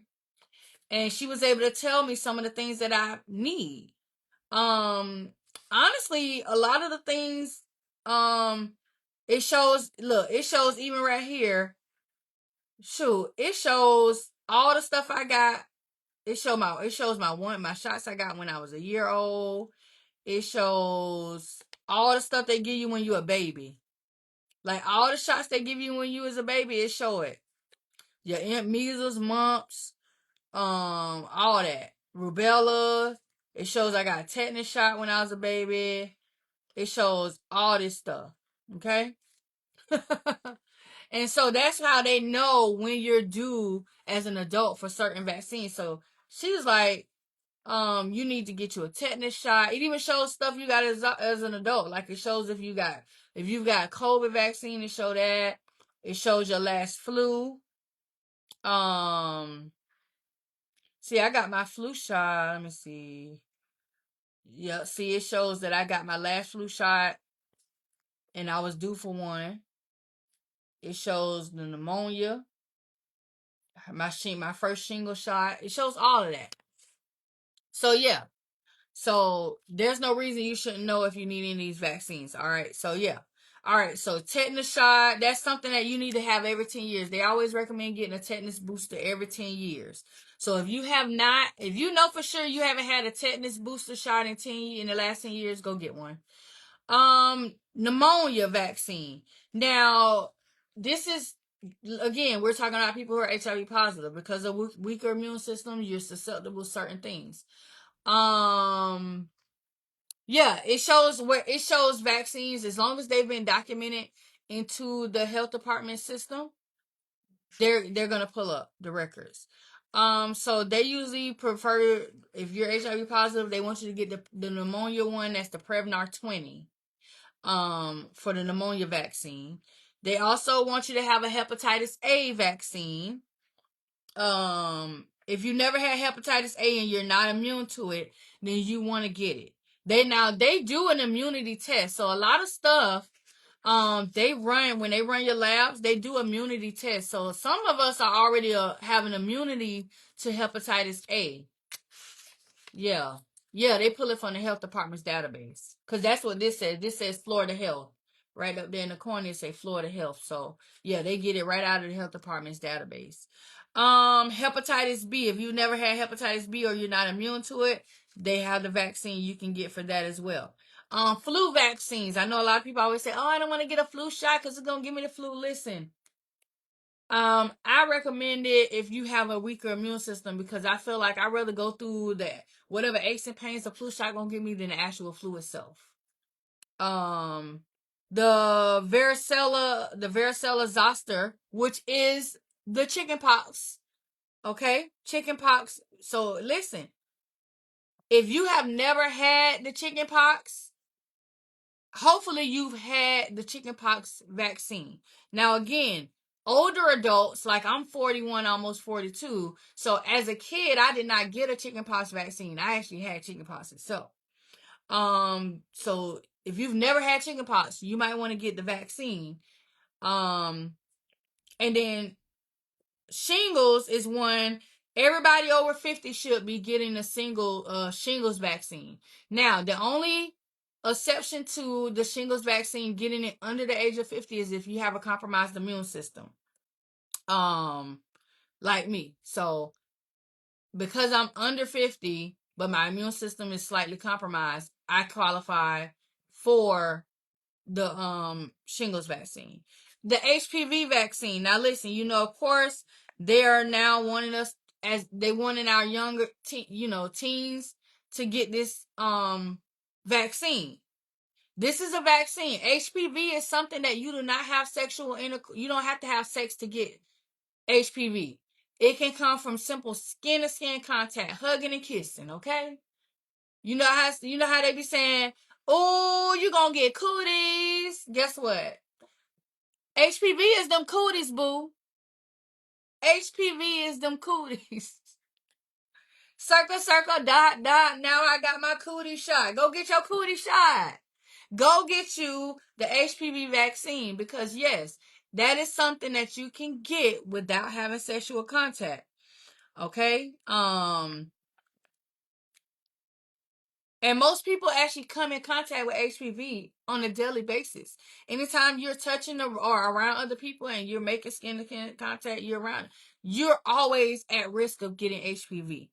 and she was able to tell me some of the things that I need. Um, Honestly, a lot of the things, um, it shows even right here. Shoot, it shows all the stuff I got. It shows my shots I got when I was a year old. It shows all the stuff they give you when you're a baby. Like all the shots they give you when you was a baby, it show it. Your measles, mumps, all that. Rubella. It shows I got a tetanus shot when I was a baby. It shows all this stuff. Okay? And so that's how they know when you're due as an adult for certain vaccines. So she was like, you need to get you a tetanus shot. It even shows stuff you got as an adult. Like it shows if you've got a COVID vaccine, it show that. It shows your last flu. See, I got my flu shot. Let me see. Yeah, see, it shows that I got my last flu shot and I was due for one. It shows the pneumonia, my first shingle shot. It shows all of that. So yeah. So there's no reason you shouldn't know if you need any of these vaccines. All right. So yeah. All right. So tetanus shot, that's something that you need to have every 10 years. They always recommend getting a tetanus booster every 10 years. So if you know for sure you haven't had a tetanus booster shot in the last 10 years, go get one. Pneumonia vaccine. Now, this is, again, we're talking about people who are HIV positive. Because of weaker immune system, you're susceptible to certain things. Yeah, it shows vaccines as long as they've been documented into the health department system, they're gonna pull up the records. So they usually prefer, if you're HIV positive, they want you to get the pneumonia one. That's the Prevnar 20. For the pneumonia vaccine. They also want you to have a hepatitis A vaccine. If you never had hepatitis A and you're not immune to it, then you want to get it. They do an immunity test. So a lot of stuff, when they run your labs, they do immunity tests. So some of us are already having immunity to hepatitis A. Yeah. Yeah, they pull it from the health department's database. Because that's what this says. This says Florida Health. Right up there in the corner, it say Florida Health. So, yeah, they get it right out of the health department's database. Hepatitis B. If you never had hepatitis B or you're not immune to it, they have the vaccine you can get for that as well. Flu vaccines. I know a lot of people always say, oh, I don't want to get a flu shot because it's going to give me the flu. Listen, I recommend it if you have a weaker immune system, because I feel like I'd rather go through that whatever aches and pains the flu shot gonna give me than the actual flu itself. Um, the varicella zoster, which is the chicken pox. Okay, chicken pox. So listen, if you have never had the chicken pox, hopefully you've had the chickenpox vaccine. Now again, older adults, like I'm 41, almost 42. So as a kid, I did not get a chickenpox vaccine. I actually had chickenpox itself. So if you've never had chickenpox, you might want to get the vaccine. And then shingles is one. Everybody over 50 should be getting a single shingles vaccine. Now, the only exception to the shingles vaccine, getting it under the age of 50, is if you have a compromised immune system. Like me. So, because I'm under 50, but my immune system is slightly compromised, I qualify for the shingles vaccine. The HPV vaccine. Now listen, of course, they are now wanting us, as they wanting our younger teens to get this vaccine. This is a vaccine. HPV is something that you do not have sexual intercourse. You don't have to have sex to get HPV. It can come from simple skin to skin contact, hugging and kissing, okay? You know how they be saying, "Oh, you gonna get cooties." Guess what? HPV is them cooties, boo. HPV is them cooties. Circle, circle, dot, dot. Now I got my cootie shot. Go get your cootie shot. Go get you the HPV vaccine, because yes, that is something that you can get without having sexual contact. Okay? And most people actually come in contact with HPV on a daily basis. Anytime you're touching or around other people and you're making skin to contact, you're always at risk of getting HPV.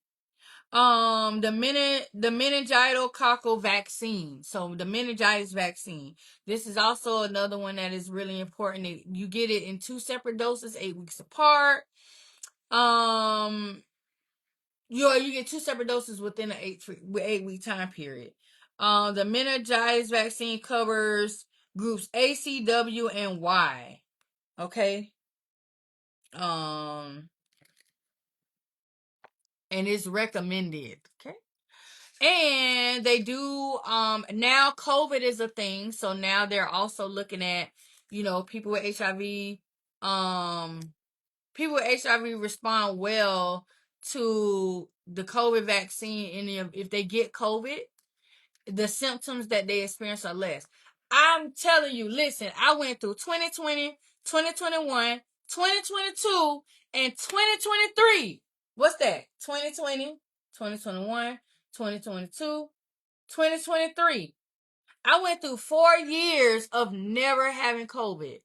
The meningococcal vaccine. So the meningitis vaccine. This is also another one that is really important. You get it in 2 separate doses, 8 weeks apart. You get 2 separate doses within an 8-week time period. The meningitis vaccine covers groups A, C, W, and Y. Okay. And it's recommended. Okay. And they do now COVID is a thing, so now they're also looking at, people with HIV. People with HIV respond well to the COVID vaccine, and if they get COVID, the symptoms that they experience are less. I'm telling you, listen, I went through 2020, 2021, 2022, and 2023. What's that? 2020, 2021, 2022, 2023. I went through 4 years of never having COVID.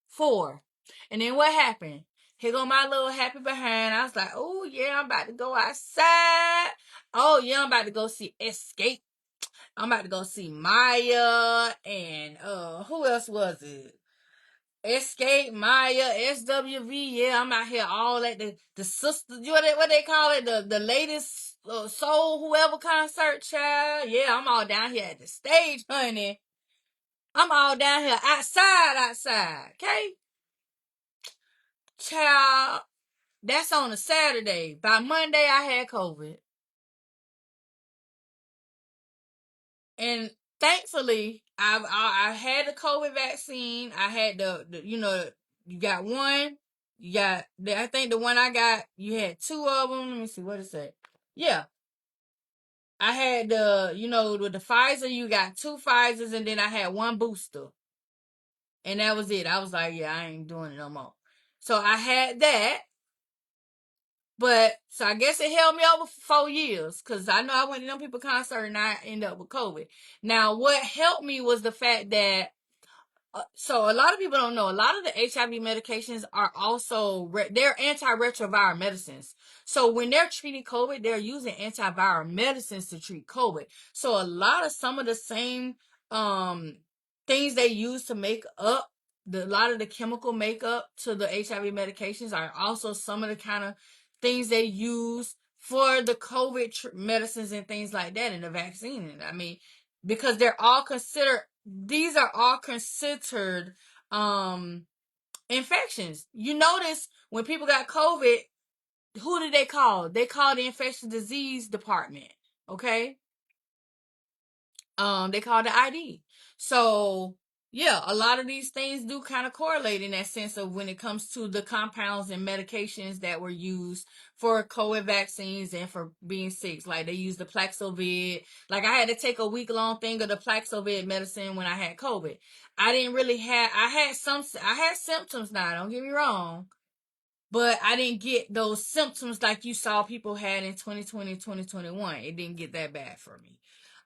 4. And then what happened? Here go my little happy behind. I was like, oh yeah, I'm about to go outside. Oh yeah, I'm about to go see Escape. I'm about to go see Maya and who else was it? Escape, Maya, SWV. Yeah, I'm out here all at the sister. What they call it? The latest soul whoever concert, child. Yeah, I'm all down here at the stage, honey. I'm all down here outside. Okay, child. That's on a Saturday. By Monday, I had COVID. And thankfully, I had the COVID vaccine. I had you got one. You got, I think the one I got, you had 2 of them. Let me see, what is that? Yeah. I had with the Pfizer, you got 2 Pfizers, and then I had 1 booster. And that was it. I was like, yeah, I ain't doing it no more. So I had that. But, so I guess it held me over for 4 years, because I know I went to them people concert and I ended up with COVID. Now, what helped me was the fact that, so a lot of people don't know, a lot of the HIV medications are also, they're antiretroviral medicines. So when they're treating COVID, they're using antiviral medicines to treat COVID. So some of the same things they use to make up a lot of the chemical makeup to the HIV medications are also some of the kind of things they use for the COVID medicines and things like that in the vaccine. I mean, because these are all considered infections. You notice when people got COVID, who did they call? They called the infectious disease department. Okay. They called the ID. So yeah, a lot of these things do kind of correlate in that sense of when it comes to the compounds and medications that were used for COVID vaccines and for being sick. Like they used the Paxlovid. Like I had to take a week-long thing of the Paxlovid medicine when I had COVID. I had symptoms now, don't get me wrong. But I didn't get those symptoms like you saw people had in 2020, 2021. It didn't get that bad for me.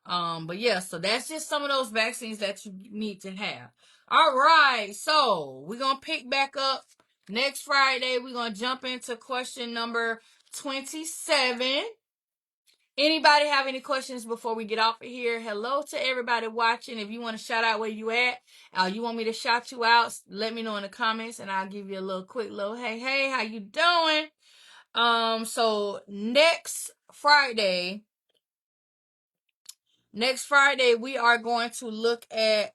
But yeah, so that's just some of those vaccines that you need to have. All right, so we're gonna pick back up next Friday. We're gonna jump into question number 27. Anybody have any questions before we get off of here? Hello to everybody watching. If you want to shout out where you at, you want me to shout you out, let me know in the comments and I'll give you a little quick little hey, how you doing? So next Friday we are going to look at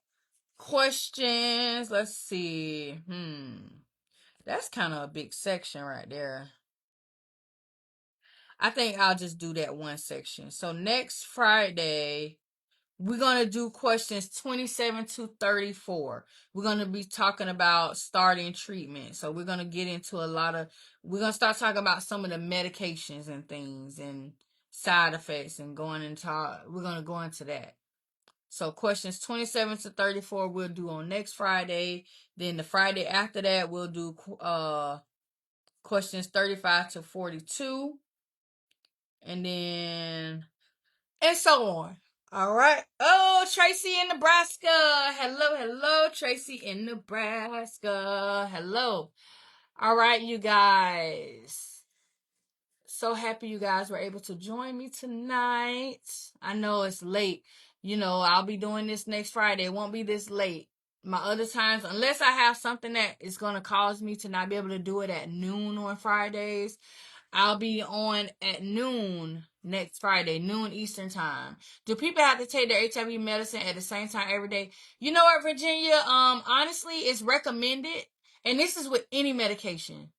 questions. Let's see. That's kind of a big section right there. I think I'll just do that one section. So next Friday, we're going to do questions 27 to 34. We're going to be talking about starting treatment. So we're going to get into we're going to start talking about some of the medications and things and side effects and we're going to go into that. So questions 27 to 34 we'll do on next Friday. Then the Friday after that, we'll do questions 35 to 42. And so on. All right. Oh, Tracy in Nebraska. Hello, Tracy in Nebraska. Hello. All right, you guys. So happy you guys were able to join me tonight. I know it's late. I'll be doing this next Friday. It won't be this late. My other times, unless I have something that is going to cause me to not be able to do it at noon on Fridays, I'll be on at noon next Friday, noon Eastern time. Do people have to take their HIV medicine at the same time every day? You know what, Virginia? Honestly, it's recommended, and this is with any medication.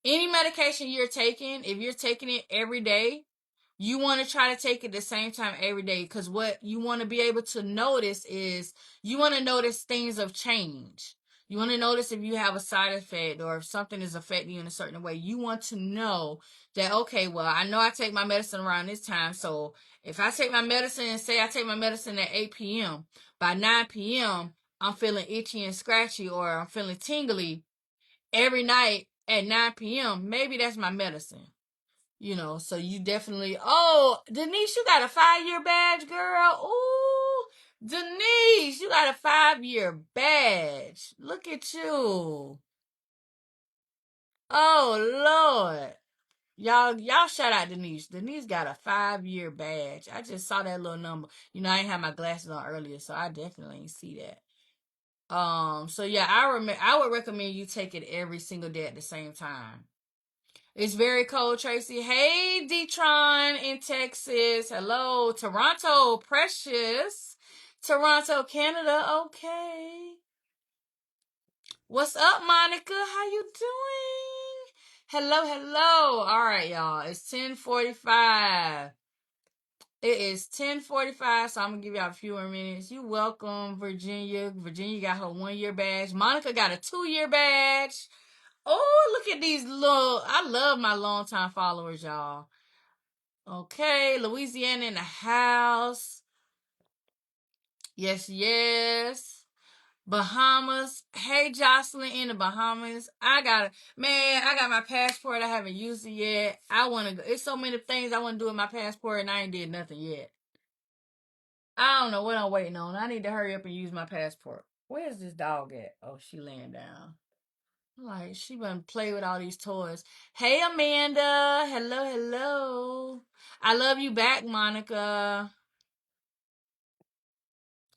Any medication you're taking, if you're taking it every day, you want to try to take it the same time every day, because what you want to be able to notice is you want to notice things of change. You want to notice if you have a side effect or if something is affecting you in a certain way. You want to know that, okay, well, I know I take my medicine around this time. So if I take my medicine and say I take my medicine at 8 p.m., by 9 p.m., I'm feeling itchy and scratchy or I'm feeling tingly every night at 9 p.m., maybe that's my medicine. So you definitely, Denise, you got a 5-year badge, girl. Ooh, Denise, you got a 5-year badge. Look at you. Oh, Lord. Y'all shout out Denise. Denise got a 5-year badge. I just saw that little number. I ain't had my glasses on earlier, so I definitely ain't see that. So yeah, I would recommend you take it every single day at the same time. It's very cold, Tracy. Hey, Detron in Texas. Hello, Toronto, precious. Toronto, Canada. Okay. What's up, Monica? How you doing? Hello. All right, y'all. It's 10:45. It is 10:45, so I'm going to give y'all a few more minutes. You welcome, Virginia. Virginia got her 1-year badge. Monica got a 2-year badge. Oh, look at these I love my longtime followers, y'all. Okay, Louisiana in the house. Yes. Bahamas. Hey, Jocelyn in the Bahamas. I got my passport. I haven't used it yet. I want to go. It's so many things I want to do with my passport, and I ain't did nothing yet. I don't know what I'm waiting on. I need to hurry up and use my passport. Where's this dog at? Oh, she laying down. Like, she been play with all these toys. Hey, Amanda. Hello. I love you back, Monica.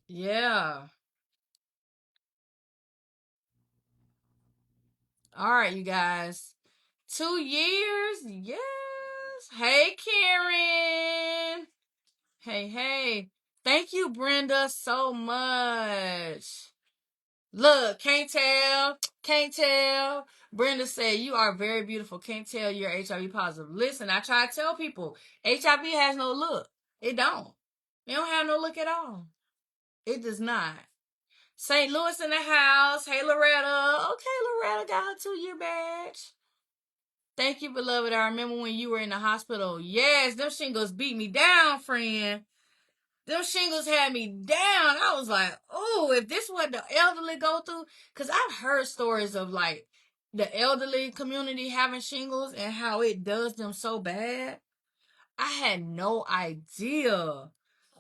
Yeah. All right, you guys. 2 years? Yes. Hey, Karen. Hey. Thank you, Brenda, so much. Look, can't tell. Brenda said, you are very beautiful. Can't tell you're HIV positive. Listen, I try to tell people, HIV has no look. It don't. It don't have no look at all. It does not. St. Louis in the house. Hey, Loretta. Okay, Loretta got her 2-year badge. Thank you, beloved. I remember when you were in the hospital. Yes, them shingles beat me down, friend. Them shingles had me down. I was like, oh, if this is what the elderly go through, because I've heard stories of like the elderly community having shingles and how it does them so bad. I had no idea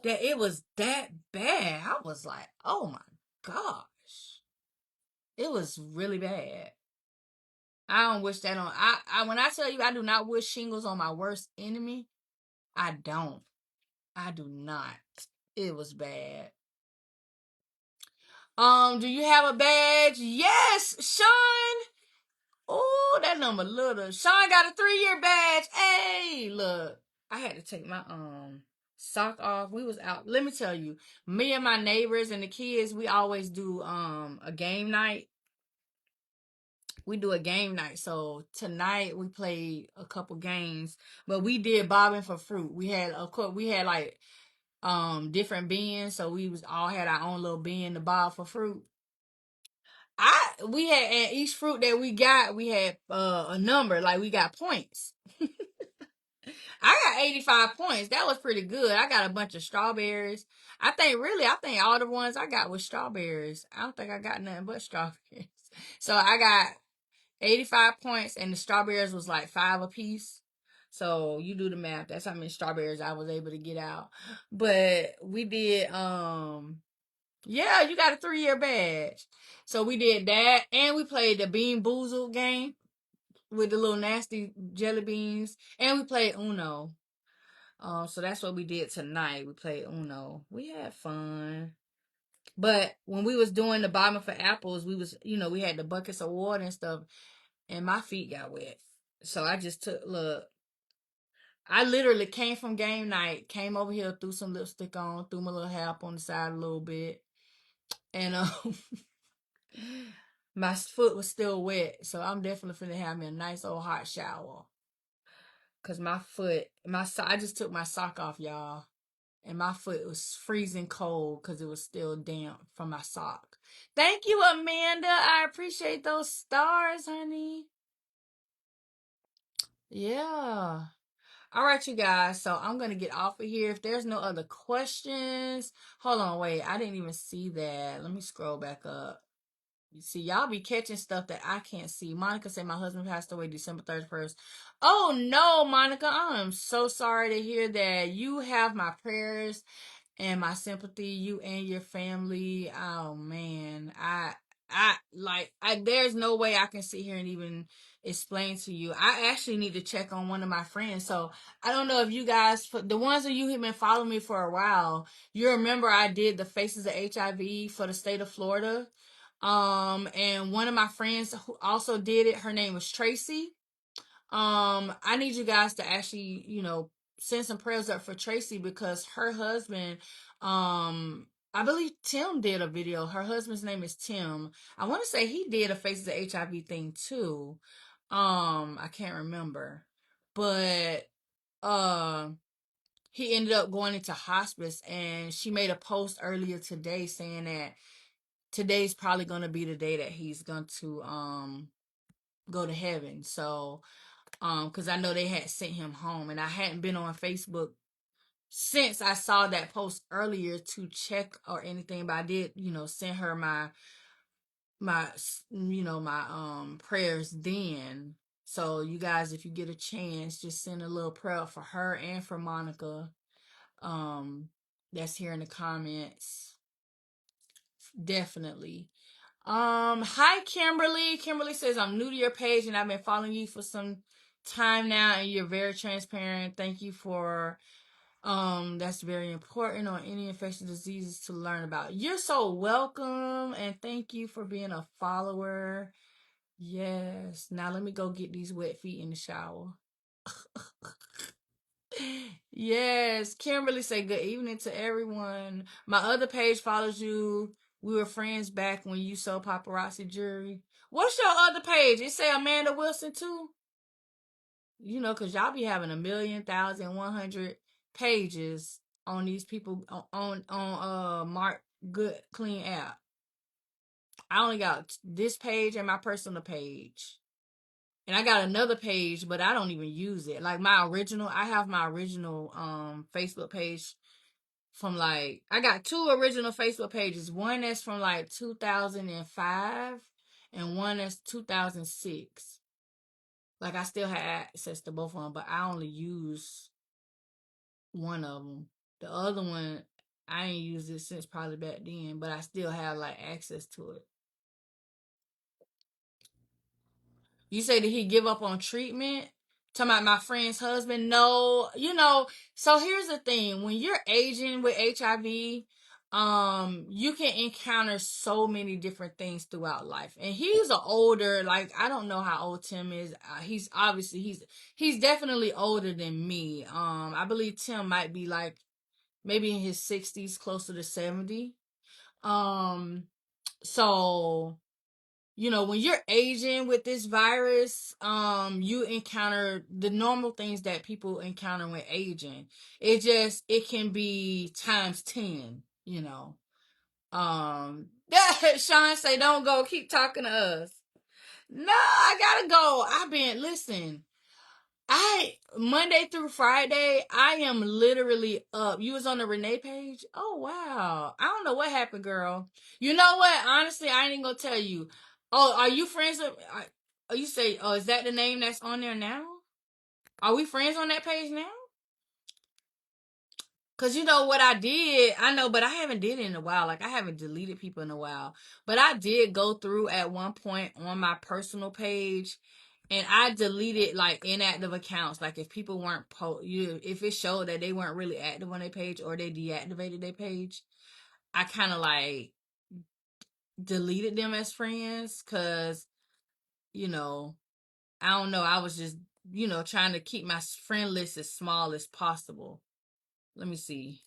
that it was that bad. I was like, oh my gosh. It was really bad. I don't wish that on. I when I tell you I do not wish shingles on my worst enemy, I don't. I do not. It was bad. Do you have a badge? Yes, Sean. Oh, that number little. Sean got a 3-year badge. Hey, look. I had to take my sock off. We was out. Let me tell you, me and my neighbors and the kids, we always do a game night. We do a game night. So tonight we played a couple games, but we did bobbing for fruit. We had, of course, we had like different bins, so we was all had our own little bin to bob for fruit. We had, and each fruit that we got, we had a number, like we got points. I got 85 points. That was pretty good. I got a bunch of strawberries. I think all the ones I got was strawberries. I don't think I got nothing but strawberries. So I got 85 points, and the strawberries was like 5 a piece. So you do the math. That's how many strawberries I was able to get out. But we did, yeah, you got a 3-year badge. So we did that, and we played the Bean Boozled game with the little nasty jelly beans, and we played Uno. So that's what we did tonight. We played Uno. We had fun. But when we was doing the bobbing for apples, we was, we had the buckets of water and stuff, and my feet got wet. So I just look, I literally came from game night, came over here, threw some lipstick on, threw my little hair up on the side a little bit, and my foot was still wet. So I'm definitely finna have me a nice old hot shower. Cause my foot, I just took my sock off, y'all. And my foot was freezing cold because it was still damp from my sock. Thank you, Amanda. I appreciate those stars, honey. Yeah. All right, you guys. So I'm going to get off of here. If there's no other questions, hold on, wait. I didn't even see that. Let me scroll back up. You see, y'all be catching stuff that I can't see. Monica said my husband passed away December 31st. Oh, no, Monica. I am so sorry to hear that. You have my prayers and my sympathy, you and your family. Oh man, there's no way I can sit here and even explain to you. I actually need to check on one of my friends. So I don't know if you guys, the ones of you who've been following me for a while, you remember I did the Faces of HIV for the state of Florida. And one of my friends who also did it, her name was Tracy. I need you guys to actually, send some prayers up for Tracy because her husband, I believe Tim did a video. Her husband's name is Tim. I want to say he did a Faces of HIV thing too. I can't remember, but uh, he ended up going into hospice, and she made a post earlier today saying that today's probably going to be the day that he's going to go to heaven. So because I know they had sent him home, and I hadn't been on Facebook since I saw that post earlier to check or anything, but I did, send her my prayers then. So you guys, if you get a chance, just send a little prayer for her and for Monica. That's here in the comments. Definitely. Hi Kimberly. Kimberly says I'm new to your page and I've been following you for some time now, and you're very transparent. Thank you for that's very important on any infectious diseases to learn about. You're so welcome, and thank you for being a follower. Yes. Now let me go get these wet feet in the shower. Yes. Kimberly say good evening to everyone. My other page follows you. We were friends back when you sold paparazzi jewelry. What's your other page? It say Amanda Wilson too? Cause y'all be having 1,000,100 pages on these people on Mark Good Clean app. I only got this page and my personal page. And I got another page, but I don't even use it. Like I have my original Facebook page from I got 2 original Facebook pages. One that's from 2005 and one that's 2006. I still have access to both of them, but I only use one of them. The other one, I ain't used it since probably back then, but I still have access to it. You say, did he give up on treatment? Talking about my friend's husband? No, so here's the thing. When you're aging with HIV, you can encounter so many different things throughout life. And he's an older, I don't know how old Tim is. He's obviously, he's definitely older than me. I believe Tim might be maybe in his 60s, closer to 70. So when you're aging with this virus, you encounter the normal things that people encounter when aging. It can be times 10, Sean say, don't go, keep talking to us. No, I gotta go. Listen, Monday through Friday, I am literally up. You was on the Renee page? Oh, wow. I don't know what happened, girl. You know what? Honestly, I ain't even gonna tell you. Oh, are you friends with, you say, oh, is that the name that's on there now? Are we friends on that page now? Cause you know what I did, I know, but I haven't did it in a while. Like I haven't deleted people in a while. But I did go through at one point on my personal page, and I deleted like inactive accounts. Like if people weren't if it showed that they weren't really active on their page or they deactivated their page, I kind of like deleted them as friends. Cause you know, I don't know. I was just trying to keep my friend list as small as possible. Let me see.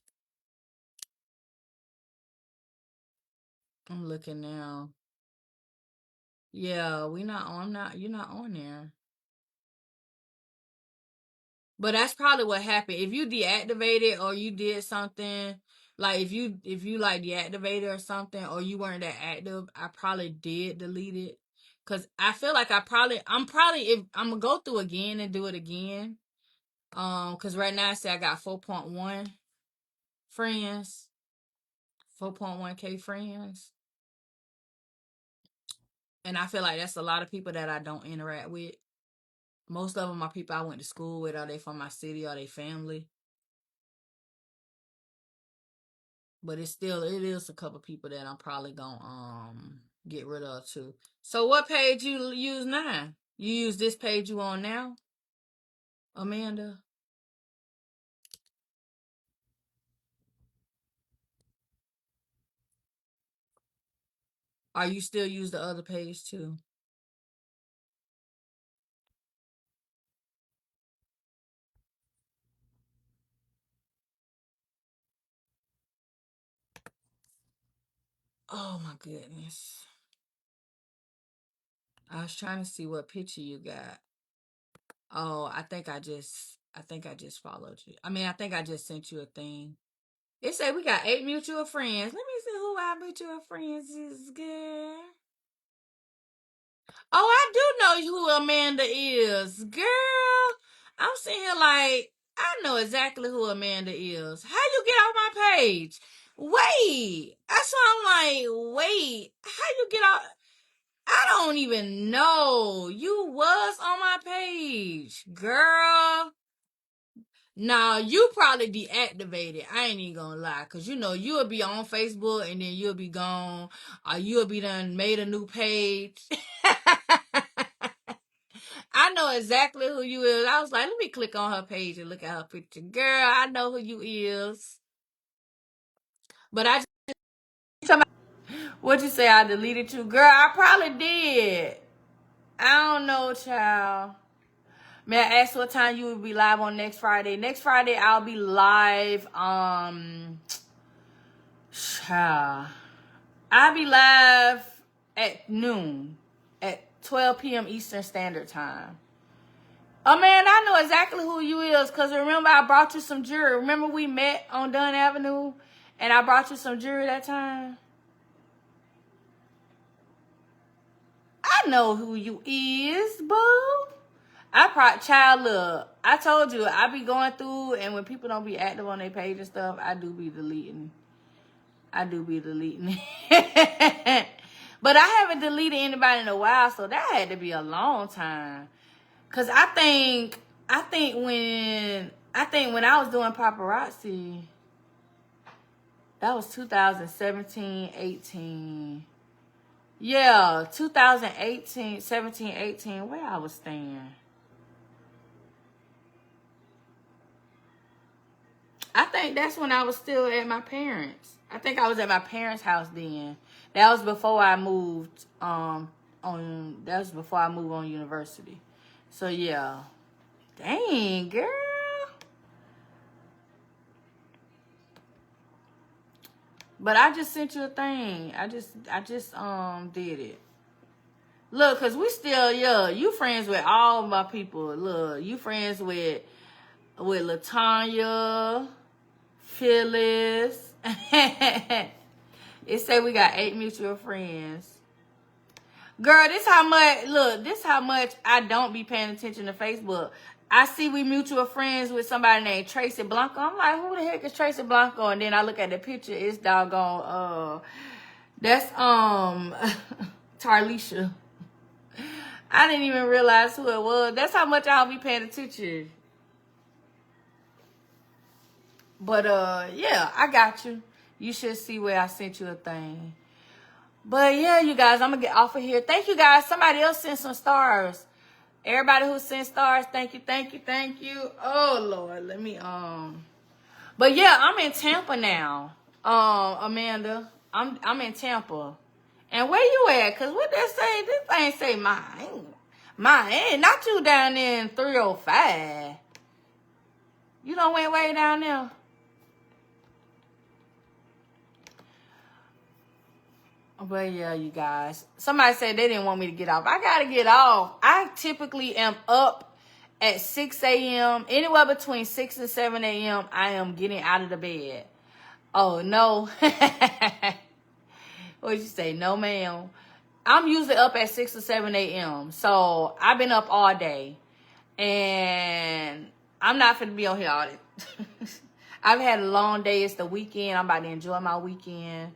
I'm looking now. Yeah, we not on. I'm not. You're not on there. But that's probably what happened. If you deactivated or you did something, like if you like deactivated or something, or you weren't that active, I probably did delete it. Cause I feel like I'm probably if I'm gonna go through again and do it again. Cause right now I say I got 4.1 friends, 4.1K friends, and I feel like that's a lot of people that I don't interact with. Most of them are people I went to school with, or they from my city, or they family. But it is a couple people that I'm probably gonna get rid of too. So what page you use now? You use this page you on now, Amanda? Or you still use the other page too? Oh my goodness. I was trying to see what picture you got. Oh, I think I just followed you. I mean, I think I just sent you a thing. It said we got 8 mutual friends. Let me see who our mutual friends is, girl. Oh, I do know who Amanda is, girl. I'm sitting here like I know exactly who Amanda is. How you get off my page? Wait, that's why I'm like, wait, how you get off? I don't even know. You was on my page, girl. Nah, you probably deactivated. I ain't even gonna lie, cause you'll be on Facebook and then you'll be gone, or you'll be done made a new page. I know exactly who you is. I was like, let me click on her page and look at her picture. Girl, I know who you is. But what you say? I deleted you, girl. I probably did. I don't know, child. May I ask what time you will be live on next Friday? Next Friday, I'll be live. Child, I'll be live at noon, at 12 p.m. Eastern Standard Time. Oh man, I know exactly who you is, cause remember I brought you some jewelry. Remember we met on Dunn Avenue, and I brought you some jewelry that time. I know who you is, boo. Child, look, I told you I be going through, and when people don't be active on their page and stuff, I do be deleting. But I haven't deleted anybody in a while, so that had to be a long time. Cause I think when I was doing paparazzi, that was 2017, 18. Yeah, 2018, 17, 18, where I was staying. I think that's when I was still at my parents'. I think I was at my parents' house then. That was before I moved on university. So yeah. Dang, girl. But I just sent you a thing. I just did it. Look, cause we still, yeah, you friends with all my people. Look, you friends with Latanya, Phyllis. It say we got 8 mutual friends. Girl, this how much, look, this how much I don't be paying attention to Facebook. I see we mutual friends with somebody named Tracy Blanco. I'm like, who the heck is Tracy Blanco? And then I look at the picture, it's doggone, that's, Tarlisha. I didn't even realize who it was. That's how much I don't be paying attention. But, yeah, I got you. You should see where I sent you a thing. But, yeah, you guys, I'm going to get off of here. Thank you, guys. Somebody else sent some stars. Everybody who sent stars, thank you, thank you, thank you. Oh, Lord, let me, But, yeah, I'm in Tampa now, Amanda. I'm in Tampa. And where you at? Because what they say, this thing say mine. Mine, not you down there in 305. You don't went way down there. But yeah, you guys. Somebody said they didn't want me to get off. I got to get off. I typically am up at 6 a.m. Anywhere between 6 and 7 a.m. I am getting out of the bed. Oh, no. What'd you say? No, ma'am. I'm usually up at 6 or 7 a.m. So I've been up all day. And I'm not finna be on here all day. I've had a long day. It's the weekend. I'm about to enjoy my weekend.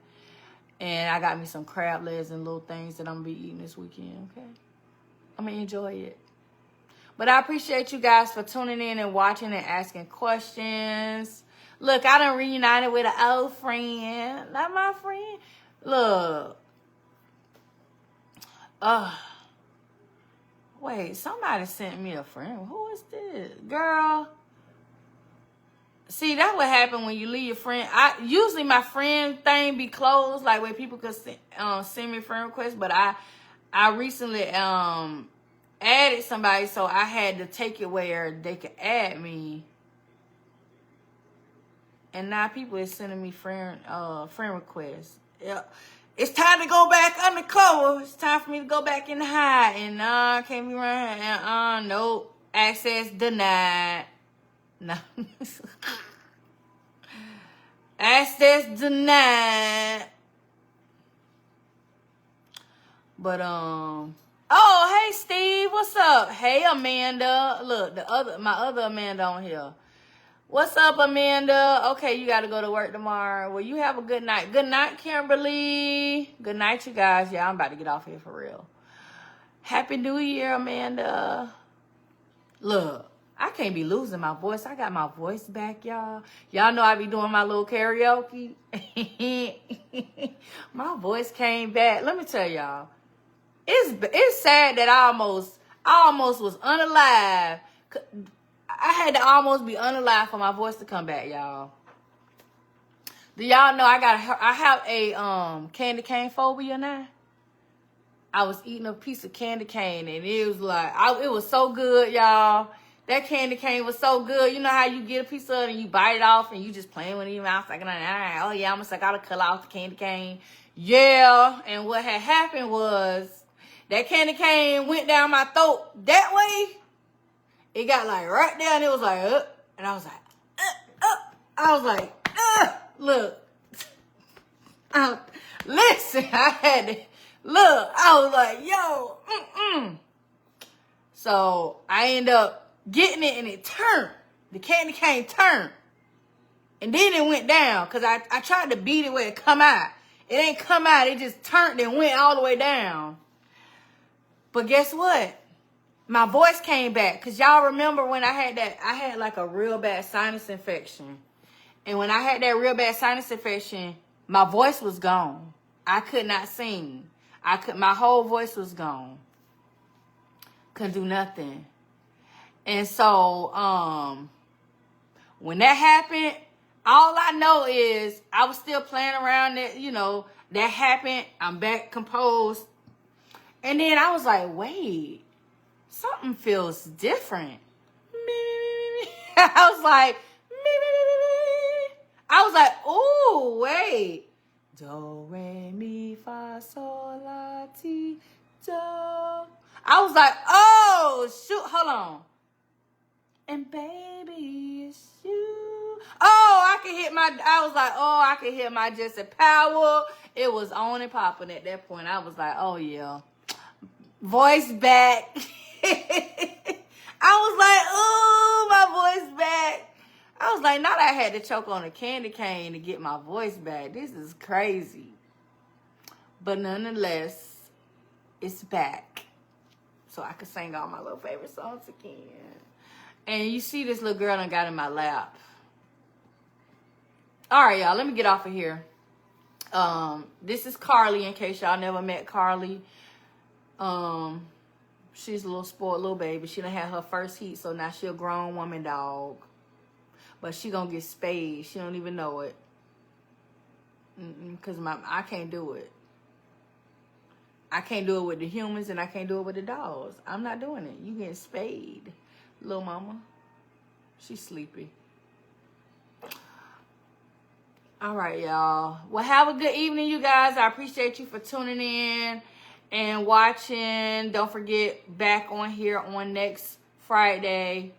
And I got me some crab legs and little things that I'm going to be eating this weekend, okay? I'm going to enjoy it. But I appreciate you guys for tuning in and watching and asking questions. Look, I done reunited with an old friend. Not my friend. Look. Wait, somebody sent me a friend. Who is this? Girl. See, that's what happened when you leave your friend. Usually my friend thing be closed, like where people could send me friend requests. But I recently added somebody, so I had to take it where they could add me. And now people is sending me friend requests. Yeah. It's time to go back undercover. It's time for me to go back in the high. And can't be running. Nope. Access denied. No. Access denied. But oh, hey Steve, what's up? Hey Amanda. Look, my other Amanda on here. What's up, Amanda? Okay, you gotta go to work tomorrow. Well, you have a good night. Good night, Kimberly. Good night, you guys. Yeah, I'm about to get off here for real. Happy New Year, Amanda. Look, I can't be losing my voice. I got my voice back, y'all. Y'all know I be doing my little karaoke. My voice came back. Let me tell y'all. It's sad that I almost was unalive. I had to almost be unalive for my voice to come back, y'all. Do y'all know I have a candy cane phobia now? I was eating a piece of candy cane and it was like, it was so good, y'all. That candy cane was so good. You know how you get a piece of it and you bite it off and you just playing with it in your mouth like, oh yeah, I gotta cut off the candy cane. Yeah, and what had happened was that candy cane went down my throat that way. It got like right there and it was like, and I was like, I was like, look. Listen, I had to, look, I was like, yo, So I ended up getting it and it turned. The candy cane turned. And then it went down because I tried to beat it where it come out. It ain't come out. It just turned and went all the way down. But guess what? My voice came back. Because y'all remember when I had like a real bad sinus infection. And when I had that real bad sinus infection, my voice was gone. I could not sing. My whole voice was gone. Couldn't do nothing. And so, when that happened, all I know is I was still playing around that, that happened. I'm back composed. And then I was like, wait, something feels different. I was like, ooh, wait. Do, re, mi, fa, sol, la, ti, I was like, oh, shoot, hold on. And baby, it's you. Oh, I was like, oh, I could hear my Jesse Powell. It was on and popping at that point. I was like, oh, yeah. Voice back. I was like, oh, my voice back. I was like, not I had to choke on a candy cane to get my voice back. This is crazy. But nonetheless, it's back. So I could sing all my little favorite songs again. And you see this little girl I got in my lap. All right, y'all, let me get off of here. This is Carly, in case y'all never met Carly. She's a little spoiled little baby. She done had her first heat, so now she a grown woman dog. But she gonna get spayed. She don't even know it. Because I can't do it. I can't do it with the humans, and I can't do it with the dogs. I'm not doing it. You getting spayed, little mama. She's sleepy. All right, y'all. Well, have a good evening, you guys. I appreciate you for tuning in and watching. Don't forget, back on here on next Friday.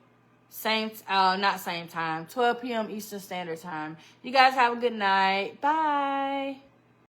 Not same time, 12 p.m. Eastern Standard Time. You guys have a good night. Bye.